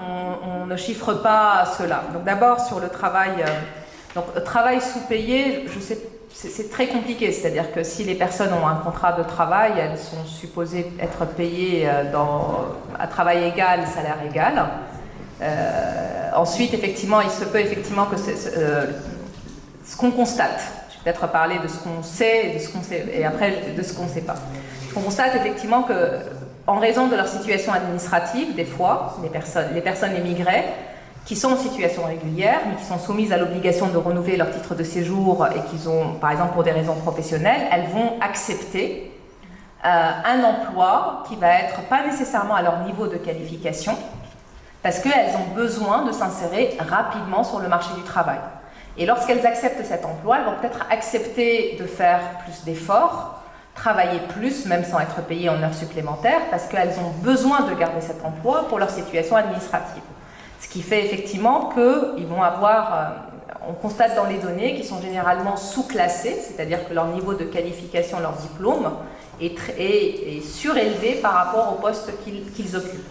on ne chiffre pas cela. Donc d'abord sur le travail, travail sous-payé, c'est très compliqué. C'est-à-dire que si les personnes ont un contrat de travail, elles sont supposées être payées à travail égal, salaire égal. Ensuite, effectivement, il se peut effectivement que ce qu'on constate. Peut-être parler de ce qu'on sait et après de ce qu'on ne sait pas. On constate effectivement que, en raison de leur situation administrative, des fois, les personnes immigrées qui sont en situation régulière, mais qui sont soumises à l'obligation de renouveler leur titre de séjour et qui ont, par exemple, pour des raisons professionnelles, elles vont accepter un emploi qui va être pas nécessairement à leur niveau de qualification, parce qu'elles ont besoin de s'insérer rapidement sur le marché du travail. Et lorsqu'elles acceptent cet emploi, elles vont peut-être accepter de faire plus d'efforts, travailler plus, même sans être payées en heures supplémentaires, parce qu'elles ont besoin de garder cet emploi pour leur situation administrative. Ce qui fait effectivement qu'ils vont avoir, on constate dans les données, qu'ils sont généralement sous-classés, c'est-à-dire que leur niveau de qualification, leur diplôme, est surélevé par rapport au poste qu'ils occupent.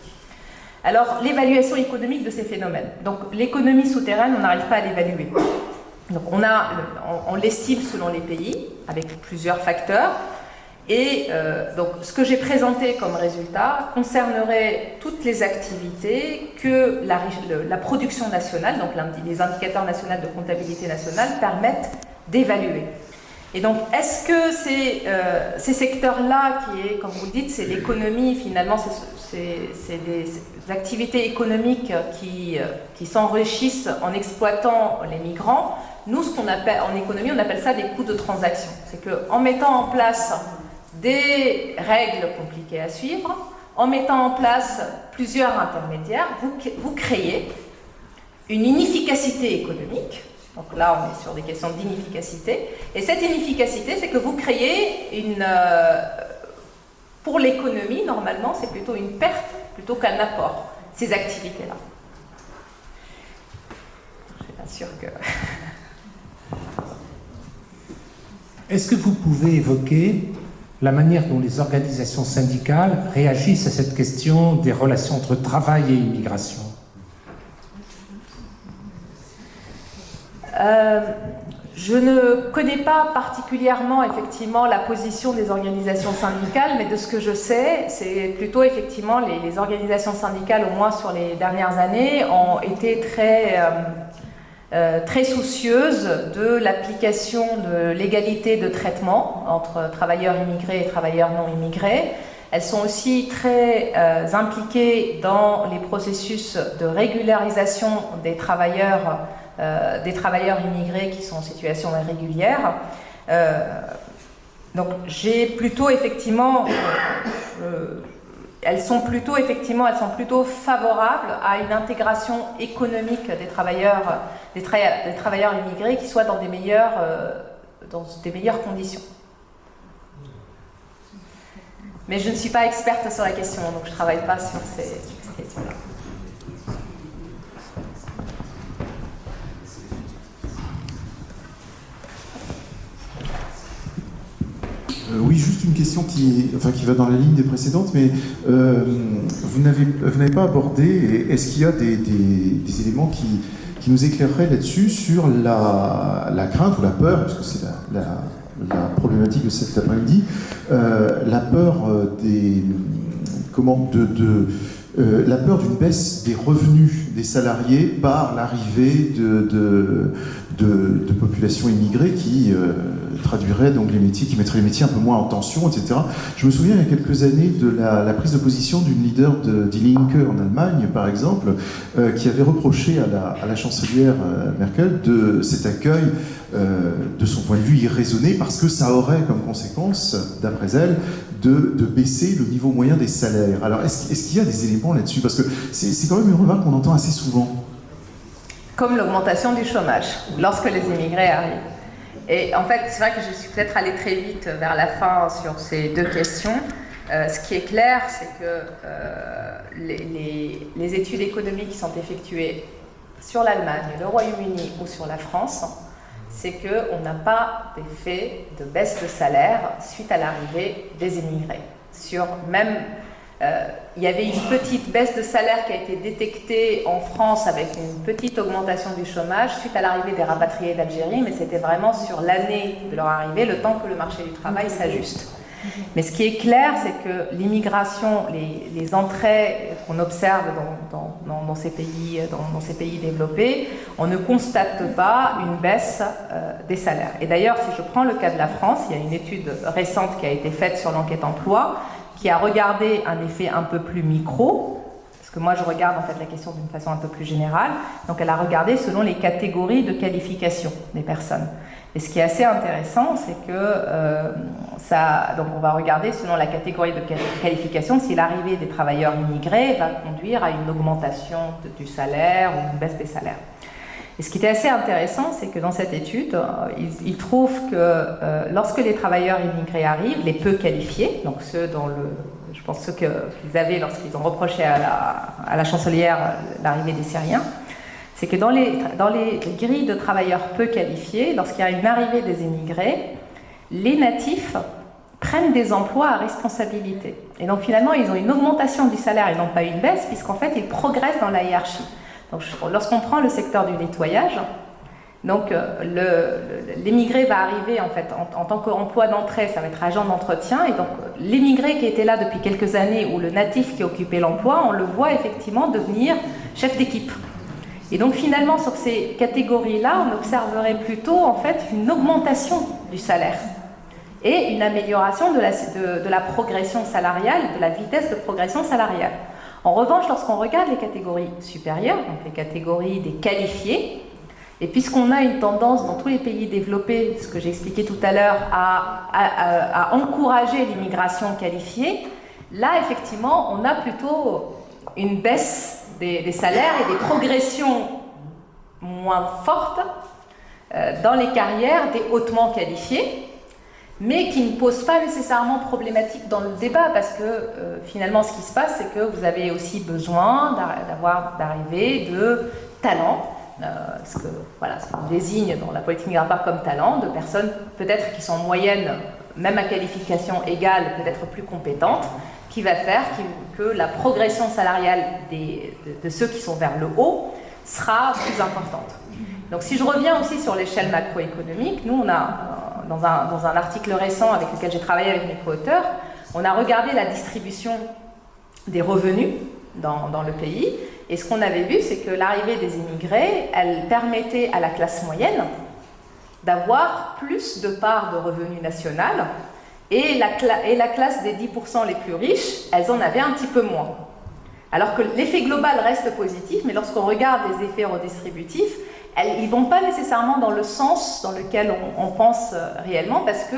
Alors, l'évaluation économique de ces phénomènes. Donc, l'économie souterraine, on n'arrive pas à l'évaluer. Donc, on l'estime selon les pays, avec plusieurs facteurs. Et donc, ce que j'ai présenté comme résultat concernerait toutes les activités que la production nationale, donc les indicateurs nationaux de comptabilité nationale, permettent d'évaluer. Et donc, est-ce que ces secteurs-là, qui est, comme vous le dites, c'est l'économie, finalement, c'est des activités économiques qui s'enrichissent en exploitant les migrants. Nous, ce qu'on appelle en économie, on appelle ça des coûts de transaction. C'est qu'en mettant en place des règles compliquées à suivre, en mettant en place plusieurs intermédiaires, vous créez une inefficacité économique. Donc là, on est sur des questions d'inefficacité. Et cette inefficacité, c'est que vous créez pour l'économie, normalement, c'est plutôt une perte plutôt qu'un apport, ces activités-là. Je ne suis pas sûre que... Est-ce que vous pouvez évoquer la manière dont les organisations syndicales réagissent à cette question des relations entre travail et immigration ? Je ne connais pas particulièrement effectivement la position des organisations syndicales, mais de ce que je sais, c'est plutôt effectivement les organisations syndicales, au moins sur les dernières années, ont été très soucieuses de l'application de l'égalité de traitement entre travailleurs immigrés et travailleurs non immigrés. Elles sont aussi très impliquées dans les processus de régularisation des travailleurs immigrés qui sont en situation irrégulière. Donc j'ai plutôt effectivement, elles sont plutôt favorables à une intégration économique des travailleurs immigrés qui soient dans des meilleures conditions. Mais je ne suis pas experte sur la question, donc je ne travaille pas sur ces questions-là. Oui, juste une question qui va dans la ligne des précédentes, mais vous n'avez pas abordé, est-ce qu'il y a des éléments qui nous éclaireraient là-dessus sur la crainte ou la peur, parce que c'est la problématique de cet après-midi, la peur la peur d'une baisse des revenus des salariés par l'arrivée de populations immigrées qui traduirait donc les métiers, qui mettraient les métiers un peu moins en tension, etc. Je me souviens il y a quelques années de la prise de position d'une leader Die Linke en Allemagne, par exemple, qui avait reproché à la chancelière Merkel de cet accueil, de son point de vue irraisonné, parce que ça aurait comme conséquence, d'après elle, de baisser le niveau moyen des salaires. Alors, est-ce qu'il y a des éléments là-dessus? Parce que c'est quand même une remarque qu'on entend assez souvent. Comme l'augmentation du chômage, lorsque les immigrés arrivent. Et en fait, c'est vrai que je suis peut-être allée très vite vers la fin sur ces deux questions. Ce qui est clair, c'est que les études économiques qui sont effectuées sur l'Allemagne, le Royaume-Uni ou sur la France, c'est qu'on n'a pas d'effet de baisse de salaire suite à l'arrivée des immigrés. Il y avait une petite baisse de salaire qui a été détectée en France avec une petite augmentation du chômage suite à l'arrivée des rapatriés d'Algérie, mais c'était vraiment sur l'année de leur arrivée, le temps que le marché du travail s'ajuste. Mais ce qui est clair, c'est que l'immigration, les entrées qu'on observe dans ces pays développés, on ne constate pas une baisse des salaires. Et d'ailleurs, si je prends le cas de la France, il y a une étude récente qui a été faite sur l'enquête emploi, qui a regardé un effet un peu plus micro, parce que moi je regarde en fait la question d'une façon un peu plus générale, donc elle a regardé selon les catégories de qualification des personnes. Et ce qui est assez intéressant, c'est que donc on va regarder selon la catégorie de qualification si l'arrivée des travailleurs immigrés va conduire à une augmentation du salaire ou une baisse des salaires. Et ce qui était assez intéressant, c'est que dans cette étude, ils trouvent que lorsque les travailleurs immigrés arrivent, les peu qualifiés, donc ceux qu'ils avaient lorsqu'ils ont reproché à la chancelière l'arrivée des Syriens, c'est que dans les grilles de travailleurs peu qualifiés, lorsqu'il y a une arrivée des immigrés, les natifs prennent des emplois à responsabilité. Et donc finalement, ils ont une augmentation du salaire et non pas une baisse, puisqu'en fait, ils progressent dans la hiérarchie. Donc lorsqu'on prend le secteur du nettoyage, donc l'émigré va arriver en fait en tant qu'emploi d'entrée, ça va être agent d'entretien, et donc l'émigré qui était là depuis quelques années ou le natif qui occupait l'emploi, on le voit effectivement devenir chef d'équipe. Et donc finalement, sur ces catégories-là, on observerait plutôt en fait une augmentation du salaire et une amélioration de la progression salariale, de la vitesse de progression salariale. En revanche, lorsqu'on regarde les catégories supérieures, donc les catégories des qualifiés, et puisqu'on a une tendance dans tous les pays développés, ce que j'ai expliqué tout à l'heure, à encourager l'immigration qualifiée, là effectivement, on a plutôt une baisse des salaires et des progressions moins fortes dans les carrières des hautement qualifiés, mais qui ne posent pas nécessairement problématique dans le débat, parce que finalement ce qui se passe, c'est que vous avez aussi besoin d'arriver de talents, ce qu'on désigne dans la politique migratoire comme talent, de personnes peut-être qui sont moyennes, même à qualification égale, peut-être plus compétentes, qui va faire que la progression salariale de ceux qui sont vers le haut sera plus importante. Donc si je reviens aussi sur l'échelle macroéconomique, nous on a, dans un article récent avec lequel j'ai travaillé avec mes co-auteurs, on a regardé la distribution des revenus dans le pays, et ce qu'on avait vu, c'est que l'arrivée des immigrés, elle permettait à la classe moyenne d'avoir plus de parts de revenus national, et la classe des 10% les plus riches, elles en avaient un petit peu moins. Alors que l'effet global reste positif, mais lorsqu'on regarde les effets redistributifs, ils ne vont pas nécessairement dans le sens dans lequel on pense réellement, parce que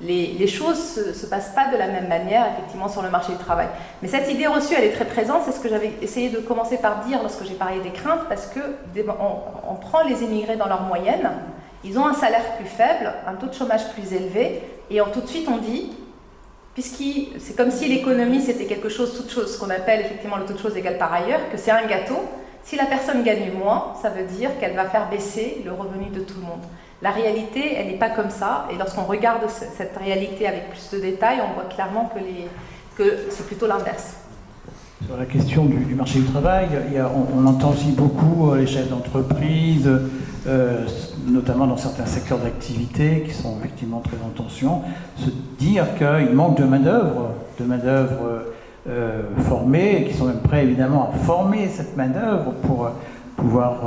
les choses ne se passent pas de la même manière, effectivement, sur le marché du travail. Mais cette idée reçue, elle est très présente, c'est ce que j'avais essayé de commencer par dire lorsque j'ai parlé des craintes, parce qu'on prend les immigrés dans leur moyenne, ils ont un salaire plus faible, un taux de chômage plus élevé, et tout de suite on dit, c'est comme si l'économie c'était quelque chose, toute chose, ce qu'on appelle effectivement le toute chose égale par ailleurs, que c'est un gâteau. Si la personne gagne moins, ça veut dire qu'elle va faire baisser le revenu de tout le monde. La réalité, elle n'est pas comme ça, et lorsqu'on regarde cette réalité avec plus de détails, on voit clairement que c'est plutôt l'inverse. Sur la question du marché du travail, on entend aussi beaucoup les chefs d'entreprise, notamment dans certains secteurs d'activité qui sont effectivement très en tension, se dire qu'il manque de main-d'œuvre formés, et qui sont même prêts évidemment à former cette main-d'œuvre pour pouvoir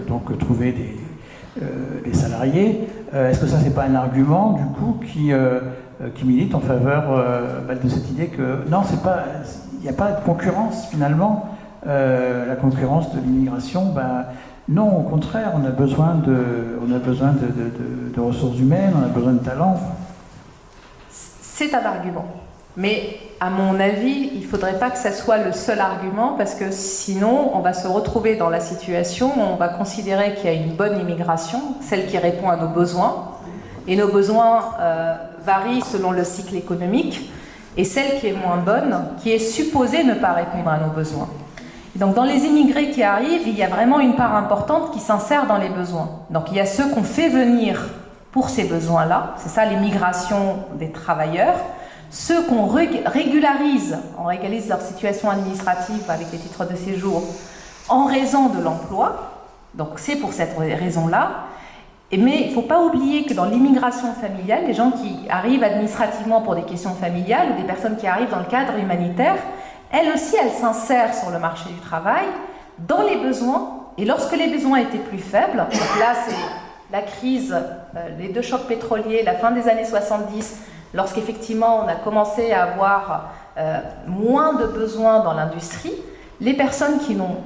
donc trouver des salariés. Est-ce que ça, c'est pas un argument du coup qui milite en faveur de cette idée que non, il n'y a pas de concurrence finalement, la concurrence de l'immigration, non, au contraire, on a besoin de ressources humaines, on a besoin de talents. C'est un argument. Mais à mon avis, il ne faudrait pas que ça soit le seul argument, parce que sinon, on va se retrouver dans la situation où on va considérer qu'il y a une bonne immigration, celle qui répond à nos besoins, et nos besoins varient selon le cycle économique, et celle qui est moins bonne, qui est supposée ne pas répondre à nos besoins. Et donc dans les immigrés qui arrivent, il y a vraiment une part importante qui s'insère dans les besoins. Donc il y a ceux qu'on fait venir pour ces besoins-là, c'est ça l'immigration des travailleurs, ceux qu'on régularise, on régalise leur situation administrative avec les titres de séjour en raison de l'emploi, donc c'est pour cette raison-là. Mais il ne faut pas oublier que dans l'immigration familiale, les gens qui arrivent administrativement pour des questions familiales ou des personnes qui arrivent dans le cadre humanitaire, elles aussi, elles s'insèrent sur le marché du travail dans les besoins. Et lorsque les besoins étaient plus faibles, donc là c'est la crise, les 2 chocs pétroliers, la fin des années 70, lorsqu'effectivement on a commencé à avoir moins de besoins dans l'industrie, les personnes qui n'ont...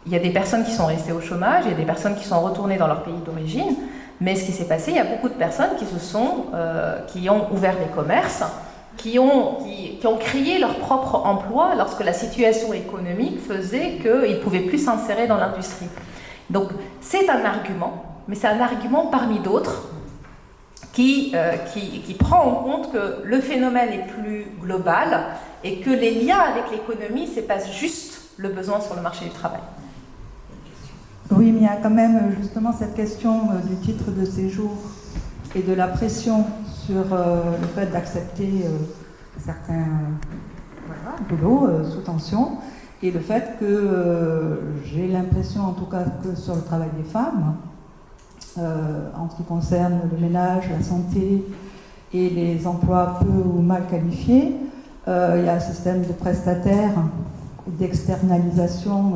Il y a des personnes qui sont restées au chômage, il y a des personnes qui sont retournées dans leur pays d'origine, mais ce qui s'est passé, il y a beaucoup de personnes qui ont ouvert des commerces, qui ont créé leur propre emploi lorsque la situation économique faisait qu'ils ne pouvaient plus s'insérer dans l'industrie. Donc c'est un argument, mais c'est un argument parmi d'autres qui prend en compte que le phénomène est plus global et que les liens avec l'économie, ce n'est pas juste le besoin sur le marché du travail. Oui, mais il y a quand même justement cette question du titre de séjour et de la pression sur le fait d'accepter certains boulots sous tension, et le fait que j'ai l'impression, en tout cas, que sur le travail des femmes, en ce qui concerne le ménage, la santé et les emplois peu ou mal qualifiés, il y a un système de prestataires, d'externalisation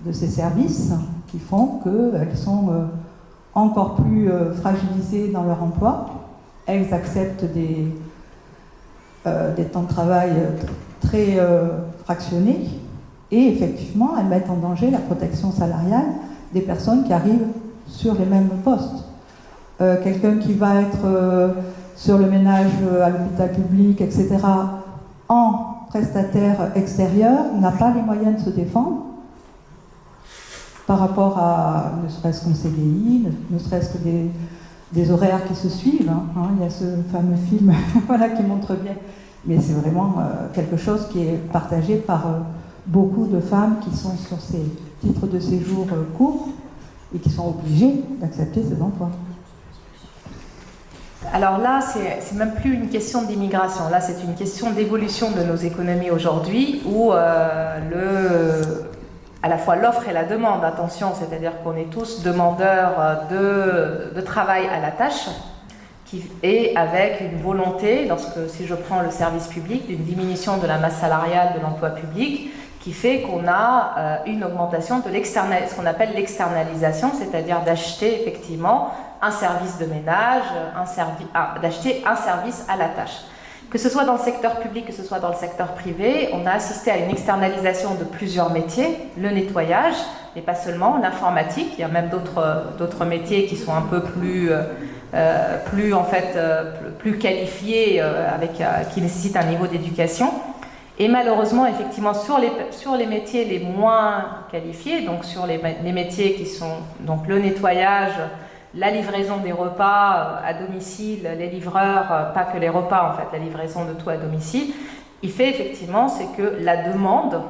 de ces services qui font qu'elles sont encore plus fragilisées dans leur emploi. Elles acceptent des temps de travail très fractionnés et effectivement elles mettent en danger la protection salariale des personnes qui arrivent sur les mêmes postes. Quelqu'un qui va être sur le ménage à l'hôpital public, etc., en prestataire extérieur, n'a pas les moyens de se défendre par rapport à ne serait-ce qu'un CDI, ne serait-ce que des horaires qui se suivent. Il y a ce fameux film voilà, qui montre bien. Mais c'est vraiment quelque chose qui est partagé par beaucoup de femmes qui sont sur ces titres de séjour courts et qui sont obligées d'accepter ces emplois. Alors là, c'est même plus une question d'immigration. Là, c'est une question d'évolution de nos économies aujourd'hui où à la fois l'offre et la demande, attention, c'est-à-dire qu'on est tous demandeurs de travail à la tâche, et avec une volonté, si je prends le service public, d'une diminution de la masse salariale de l'emploi public, qui fait qu'on a une augmentation de ce qu'on appelle l'externalisation, c'est-à-dire d'acheter effectivement un service de ménage, d'acheter un service à la tâche. Que ce soit dans le secteur public, que ce soit dans le secteur privé, on a assisté à une externalisation de plusieurs métiers, le nettoyage, mais pas seulement, l'informatique, il y a même d'autres métiers qui sont un peu plus qualifiés, qui nécessitent un niveau d'éducation. Et malheureusement, effectivement, sur les métiers les moins qualifiés, donc sur les métiers qui sont donc le nettoyage, la livraison des repas à domicile, les livreurs, pas que les repas en fait, la livraison de tout à domicile, il fait effectivement, c'est que la demande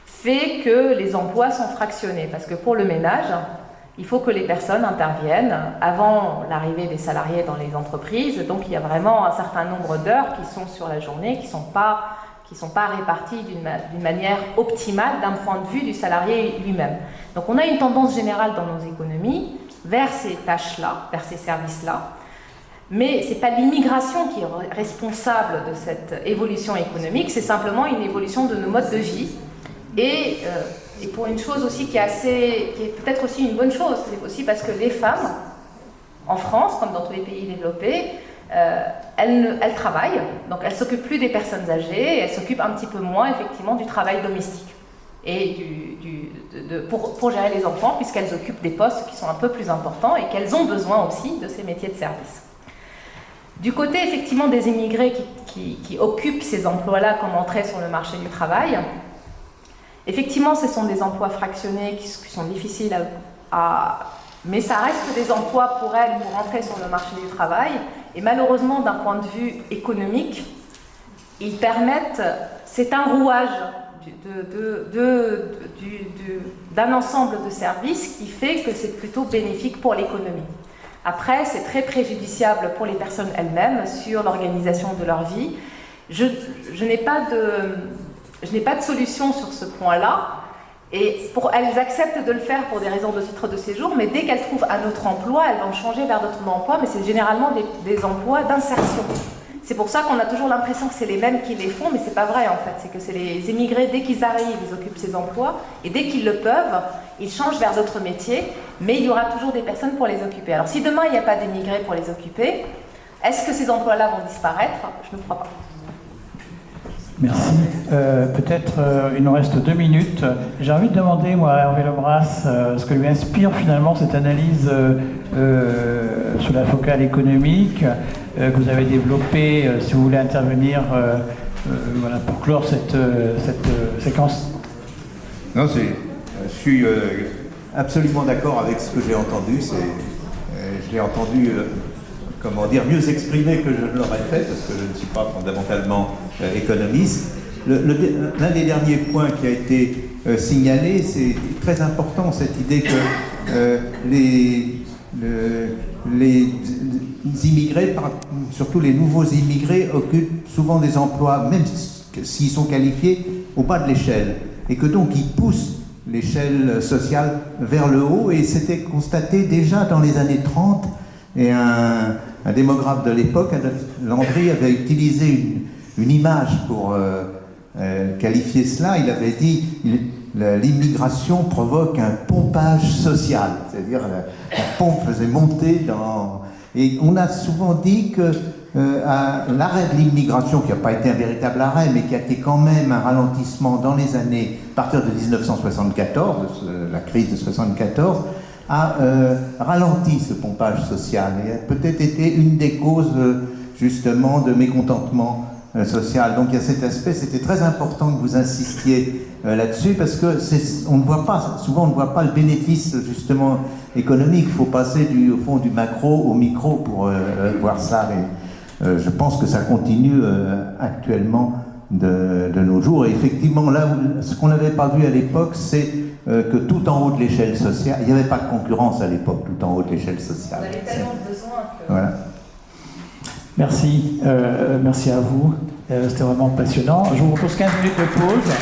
fait que les emplois sont fractionnés. Parce que pour le ménage, il faut que les personnes interviennent avant l'arrivée des salariés dans les entreprises. Donc il y a vraiment un certain nombre d'heures qui sont sur la journée, qui ne sont pas réparties d'une manière optimale d'un point de vue du salarié lui-même. Donc on a une tendance générale dans nos économies vers ces tâches-là, vers ces services-là. Mais ce n'est pas l'immigration qui est responsable de cette évolution économique, c'est simplement une évolution de nos modes de vie. Et pour une chose aussi qui est peut-être aussi une bonne chose, c'est aussi parce que les femmes, en France, comme dans tous les pays développés, elles travaillent, donc elles ne s'occupent plus des personnes âgées, elles s'occupent un petit peu moins effectivement du travail domestique et pour gérer les enfants, puisqu'elles occupent des postes qui sont un peu plus importants et qu'elles ont besoin aussi de ces métiers de service. Du côté effectivement des immigrés qui occupent ces emplois-là comme entrée sur le marché du travail, effectivement ce sont des emplois fractionnés qui sont difficiles mais ça reste des emplois pour elles pour entrer sur le marché du travail. Et malheureusement, d'un point de vue économique, ils permettent, c'est un rouage d'un ensemble de services qui fait que c'est plutôt bénéfique pour l'économie. Après, c'est très préjudiciable pour les personnes elles-mêmes sur l'organisation de leur vie. Je n'ai pas de solution sur ce point-là. Et elles acceptent de le faire pour des raisons de titre de séjour, mais dès qu'elles trouvent un autre emploi, elles vont changer vers d'autres emplois, mais c'est généralement des emplois d'insertion. C'est pour ça qu'on a toujours l'impression que c'est les mêmes qui les font, mais c'est pas vrai en fait. C'est que c'est les émigrés, dès qu'ils arrivent, ils occupent ces emplois, et dès qu'ils le peuvent, ils changent vers d'autres métiers, mais il y aura toujours des personnes pour les occuper. Alors si demain il n'y a pas d'émigrés pour les occuper, est-ce que ces emplois-là vont disparaître? Je ne crois pas. Merci. Peut-être, il nous reste 2 minutes. J'ai envie de demander, moi, à Hervé Lebras, ce que lui inspire finalement cette analyse sur la focale économique que vous avez développée, si vous voulez intervenir voilà, pour clore cette séquence. Non, je suis absolument d'accord avec ce que j'ai entendu. Je l'ai entendu comment dire, mieux exprimé que je ne l'aurais fait, parce que je ne suis pas fondamentalement économiste. L'un des derniers points qui a été signalé, c'est très important, cette idée que les immigrés, surtout les nouveaux immigrés, occupent souvent des emplois, même s'ils sont qualifiés, au bas de l'échelle, et que donc ils poussent l'échelle sociale vers le haut, et c'était constaté déjà dans les années 30, et un démographe de l'époque, Landry, avait utilisé une image pour qualifier cela. Il avait dit l'immigration provoque un pompage social, c'est-à-dire la pompe faisait monter dans... Et on a souvent dit que à l'arrêt de l'immigration, qui n'a pas été un véritable arrêt, mais qui a été quand même un ralentissement dans les années, à partir de 1974, la crise de 1974, a ralenti ce pompage social et a peut-être été une des causes justement de mécontentement social. Donc il y a cet aspect, c'était très important que vous insistiez là-dessus, parce que on ne voit pas, souvent on ne voit pas le bénéfice justement économique. Il faut passer au fond du macro au micro pour voir ça. Et je pense que ça continue actuellement de nos jours. Et effectivement, là, ce qu'on n'avait pas vu à l'époque, c'est que tout en haut de l'échelle sociale, il n'y avait pas de concurrence à l'époque, tout en haut de l'échelle sociale. On avait tellement besoin que... Voilà. Merci, merci à vous. C'était vraiment passionnant. Je vous propose 15 minutes de pause.